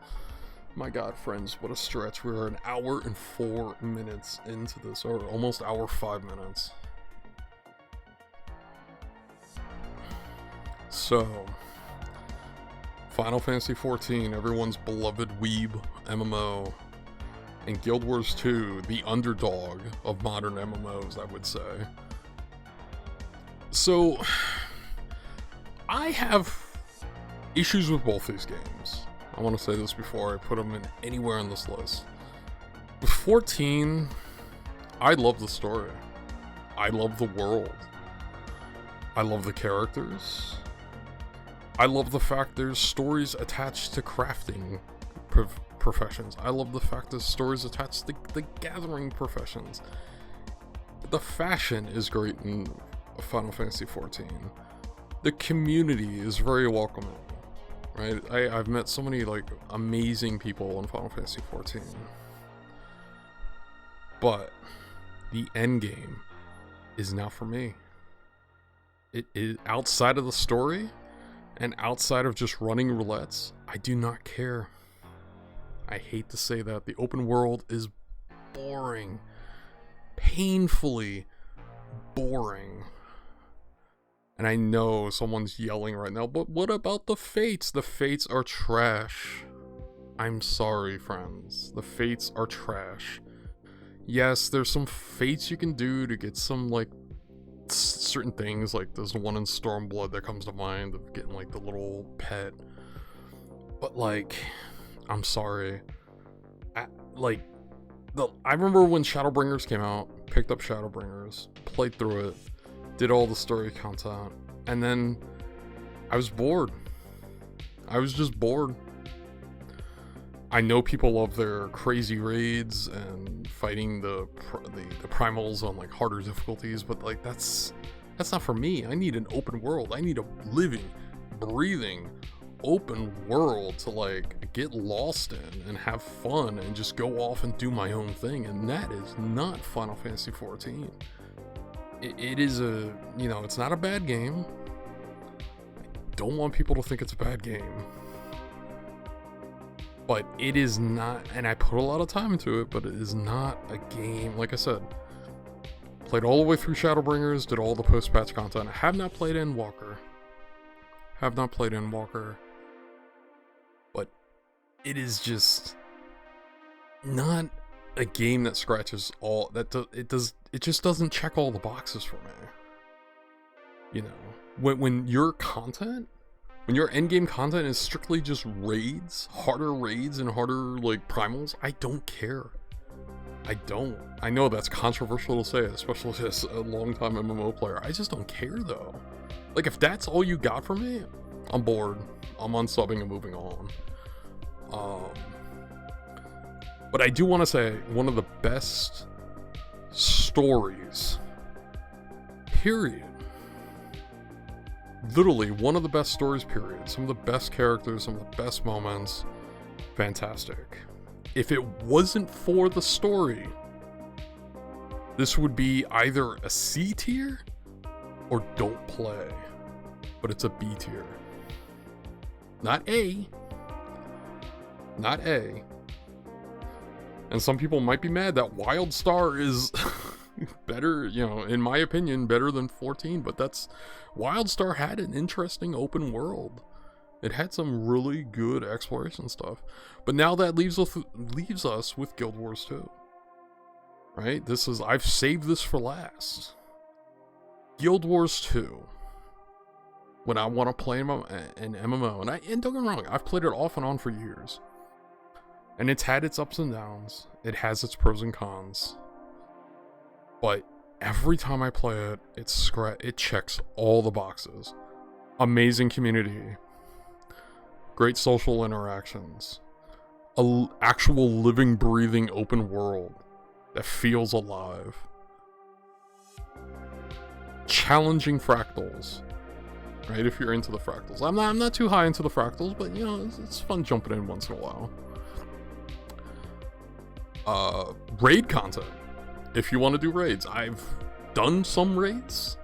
My god, friends, what a stretch. We're an hour and 4 minutes into this, or almost hour 5 minutes. So, Final Fantasy XIV, everyone's beloved weeb MMO, and Guild Wars 2, the underdog of modern MMOs, I would say. So, I have issues with both these games. I want to say this before I put them in anywhere on this list. With 14, I love the story. I love the world. I love the characters. I love the fact there's stories attached to crafting professions. I love the fact there's stories attached to the gathering professions. The fashion is great in Final Fantasy XIV. The community is very welcoming, right? I've met so many like amazing people in Final Fantasy XIV. But the end game is not for me. It is outside of the story and outside of just running roulettes. I do not care. I hate to say that. The open world is boring. Painfully boring. And I know someone's yelling right now, but what about the fates? The fates are trash. I'm sorry, friends. The fates are trash. Yes, there's some fates you can do to get some, like, certain things. Like, there's the one in Stormblood that comes to mind of getting, like, the little pet. But, like, I'm sorry. I remember when Shadowbringers came out, picked up Shadowbringers, played through it, did all the story content, and then I was bored. I was just bored. I know people love their crazy raids and fighting the primals on like harder difficulties, but like that's not for me. I need an open world. I need a living, breathing, open world to like get lost in and have fun and just go off and do my own thing, and that is not Final Fantasy XIV. It is it's not a bad game. I don't want people to think it's a bad game. But it is not, and I put a lot of time into it, but it is not a game, like I said. Played all the way through Shadowbringers, did all the post-patch content. I have not played Endwalker. But it is just not a game that scratches all, it just doesn't check all the boxes for me. You know, when your content, when your endgame content is strictly just raids, harder raids and harder, like, primals, I don't care. I don't. I know that's controversial to say, especially as a long-time MMO player. I just don't care, though. Like, if that's all you got from me, I'm bored. I'm unsubbing and moving on. But I do want to say, one of the best stories, period. Literally, one of the best stories, period. Some of the best characters, some of the best moments. Fantastic. If it wasn't for the story, this would be either a C tier or don't play. But it's a B tier. Not A. Not A. And some people might be mad that Wildstar is better, you know, in my opinion, better than 14, but that's... Wildstar had an interesting open world. It had some really good exploration stuff. But now that leaves us with Guild Wars 2. Right? I've saved this for last. Guild Wars 2. When I want to play an MMO, and don't get me wrong, I've played it off and on for years. And it's had its ups and downs. It has its pros and cons. But every time I play it, it checks all the boxes. Amazing community. Great social interactions. Actual living, breathing open world that feels alive. Challenging fractals. Right, if you're into the fractals. I'm not too high into the fractals, but you know, it's fun jumping in once in a while. Raid content. If you want to do raids, I've done some raids.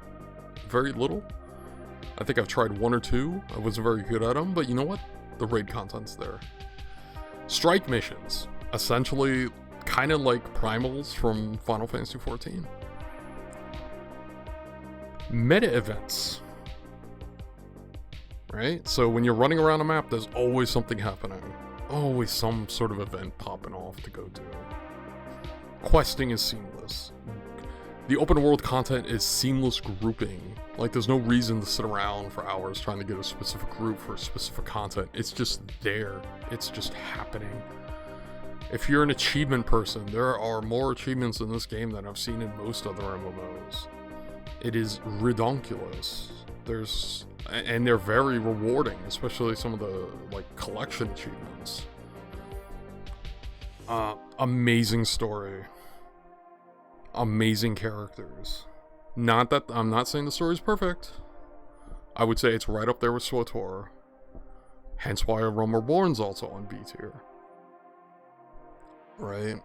Very little. I think I've tried one or two. I wasn't very good at them, but you know what? The raid content's there. Strike missions. Essentially, kind of like primals from Final Fantasy XIV. Meta events. Right? So when you're running around a map, there's always something happening. Always some sort of event popping off to go do. Questing is seamless. The open world content is seamless grouping. Like, there's no reason to sit around for hours trying to get a specific group for specific content. It's just there. It's just happening. If you're an achievement person, there are more achievements in this game than I've seen in most other MMOs. It is redonkulous. And they're very rewarding, especially some of the, like, collection achievements. Amazing story. Amazing characters. Not that I'm not saying the story's perfect. I would say it's right up there with SWTOR. Hence why Realm Reborn's also on B tier. Right?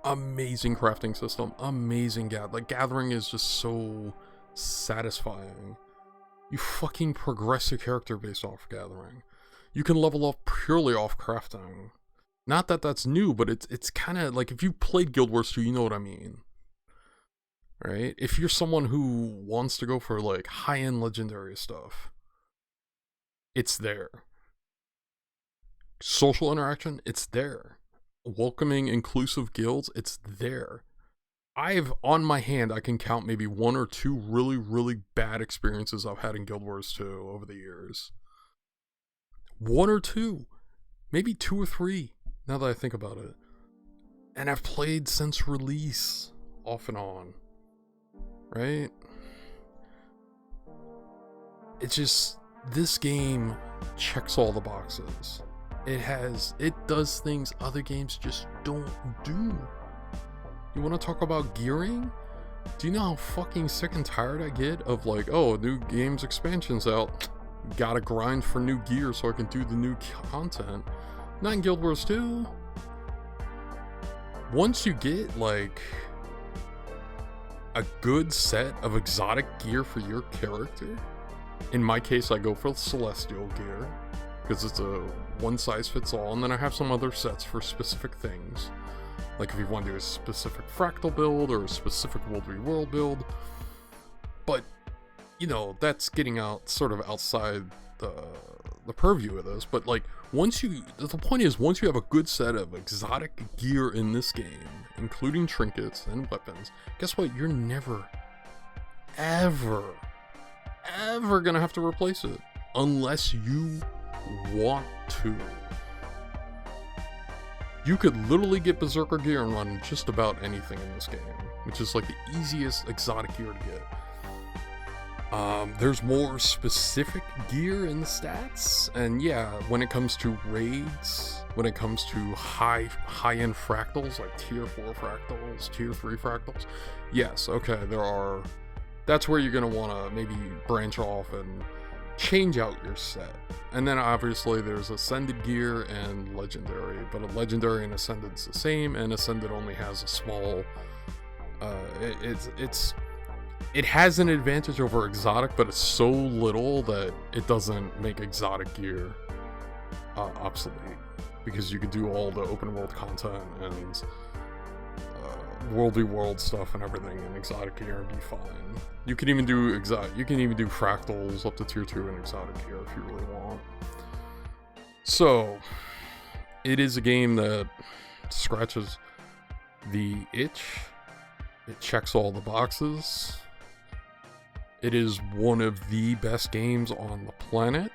Amazing crafting system. Amazing gathering is just so satisfying. You fucking progress your character based off gathering. You can level up purely off crafting. Not that that's new, but it's kind of like, if you played Guild Wars 2, you know what I mean. Right? If you're someone who wants to go for like high-end legendary stuff, it's there. Social interaction, it's there. Welcoming, inclusive guilds, it's there. On my hand, I can count maybe 1 or 2 really, really bad experiences I've had in Guild Wars 2 over the years. 1 or 2. Maybe 2 or 3, now that I think about it. And I've played since release, off and on. Right? It's just, this game checks all the boxes. It does things other games just don't do. You want to talk about gearing? Do you know how fucking sick and tired I get of like, oh, new game's expansion's out, gotta grind for new gear so I can do the new content. Not in Guild Wars 2. Once you get like a good set of exotic gear for your character, in my case I go for celestial gear because it's a one size fits all, and then I have some other sets for specific things. Like if you want to do a specific fractal build or a specific World v World build. But, you know, that's getting out sort of outside the purview of this. But like, the point is, once you have a good set of exotic gear in this game, including trinkets and weapons, guess what? You're never, ever gonna have to replace it. Unless you want to. You could literally get Berserker gear and run just about anything in this game, which is like the easiest exotic gear to get. There's more specific gear in the stats, and yeah, when it comes to raids, when it comes to high-end fractals, like tier 4 fractals, tier 3 fractals, yes, okay, that's where you're gonna wanna maybe branch off and change out your set. And then obviously there's Ascended gear and Legendary, but a Legendary and Ascended's the same, and Ascended only has a small, it has an advantage over Exotic, but it's so little that it doesn't make Exotic gear obsolete, because you could do all the open world content and World v World stuff and everything in Exotic gear and be fine. You can even do fractals up to tier 2 in Exotic gear if you really want. So it is a game that scratches the itch. It checks all the boxes. It is one of the best games on the planet.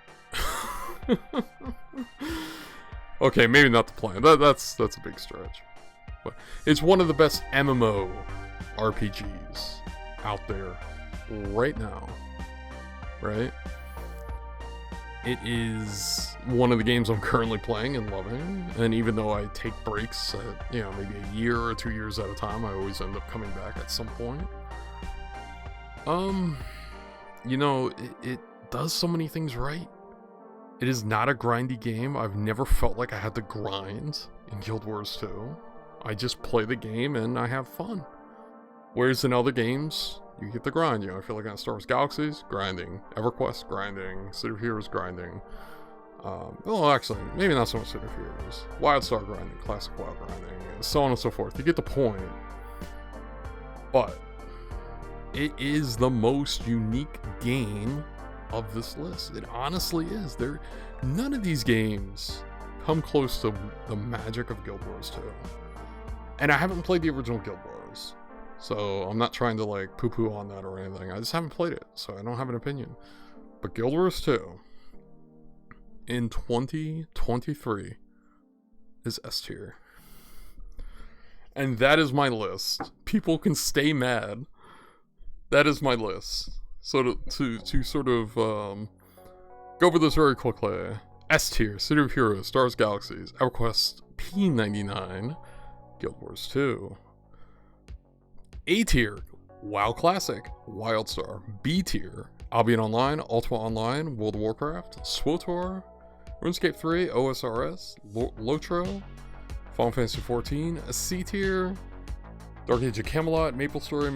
Okay, maybe not the planet. That's a big stretch. But it's one of the best MMORPGs out there right now, right? It is one of the games I'm currently playing and loving, and even though I take breaks at, you know, maybe a year or 2 years at a time, I always end up coming back at some point. You know, it does so many things right. It is not a grindy game. I've never felt like I had to grind in Guild Wars 2. I just play the game and I have fun. Whereas in other games, you get the grind. You know, I feel like on Star Wars Galaxies, grinding. EverQuest, grinding. City of Heroes, grinding. Well, actually, maybe not so much City of Heroes. WildStar grinding, Classic WoW grinding, and so on and so forth. You get the point. But it is the most unique game of this list. It honestly is. None of these games come close to the magic of Guild Wars 2. And I haven't played the original Guild Wars, so I'm not trying to like poo-poo on that or anything. I just haven't played it, so I don't have an opinion. But Guild Wars 2 in 2023 is S tier. And that is my list. People can stay mad. That is my list. So to sort of go over this very quickly. S tier, City of Heroes, Star Wars Galaxies, EverQuest P99, Guild Wars 2. A tier, WoW Classic, WildStar. B tier, Albion Online, Ultima Online, World of Warcraft, SWTOR, RuneScape 3, OSRS, Lotro, Final Fantasy 14. A C tier, Dark Age of Camelot, Maple Story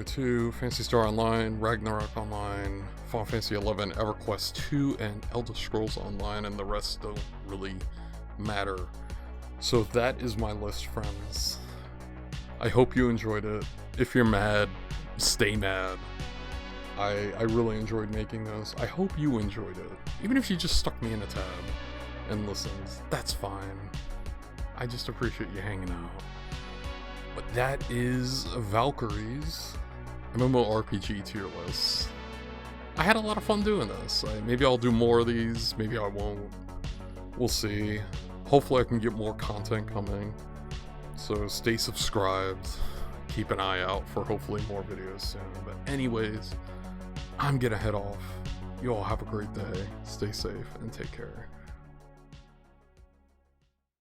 2, Phantasy Star Online, Ragnarok Online, Final Fantasy 11, EverQuest 2, and Elder Scrolls Online, and the rest don't really matter. So that is my list, friends. I hope you enjoyed it. If you're mad, stay mad. I really enjoyed making this. I hope you enjoyed it. Even if you just stuck me in a tab and listened, that's fine. I just appreciate you hanging out. But that is Valkyrie's MMORPG Tier List. I had a lot of fun doing this. Maybe I'll do more of these, maybe I won't. We'll see. Hopefully I can get more content coming. So stay subscribed. Keep an eye out for hopefully more videos soon. But anyways, I'm gonna head off. You all have a great day. Stay safe and take care.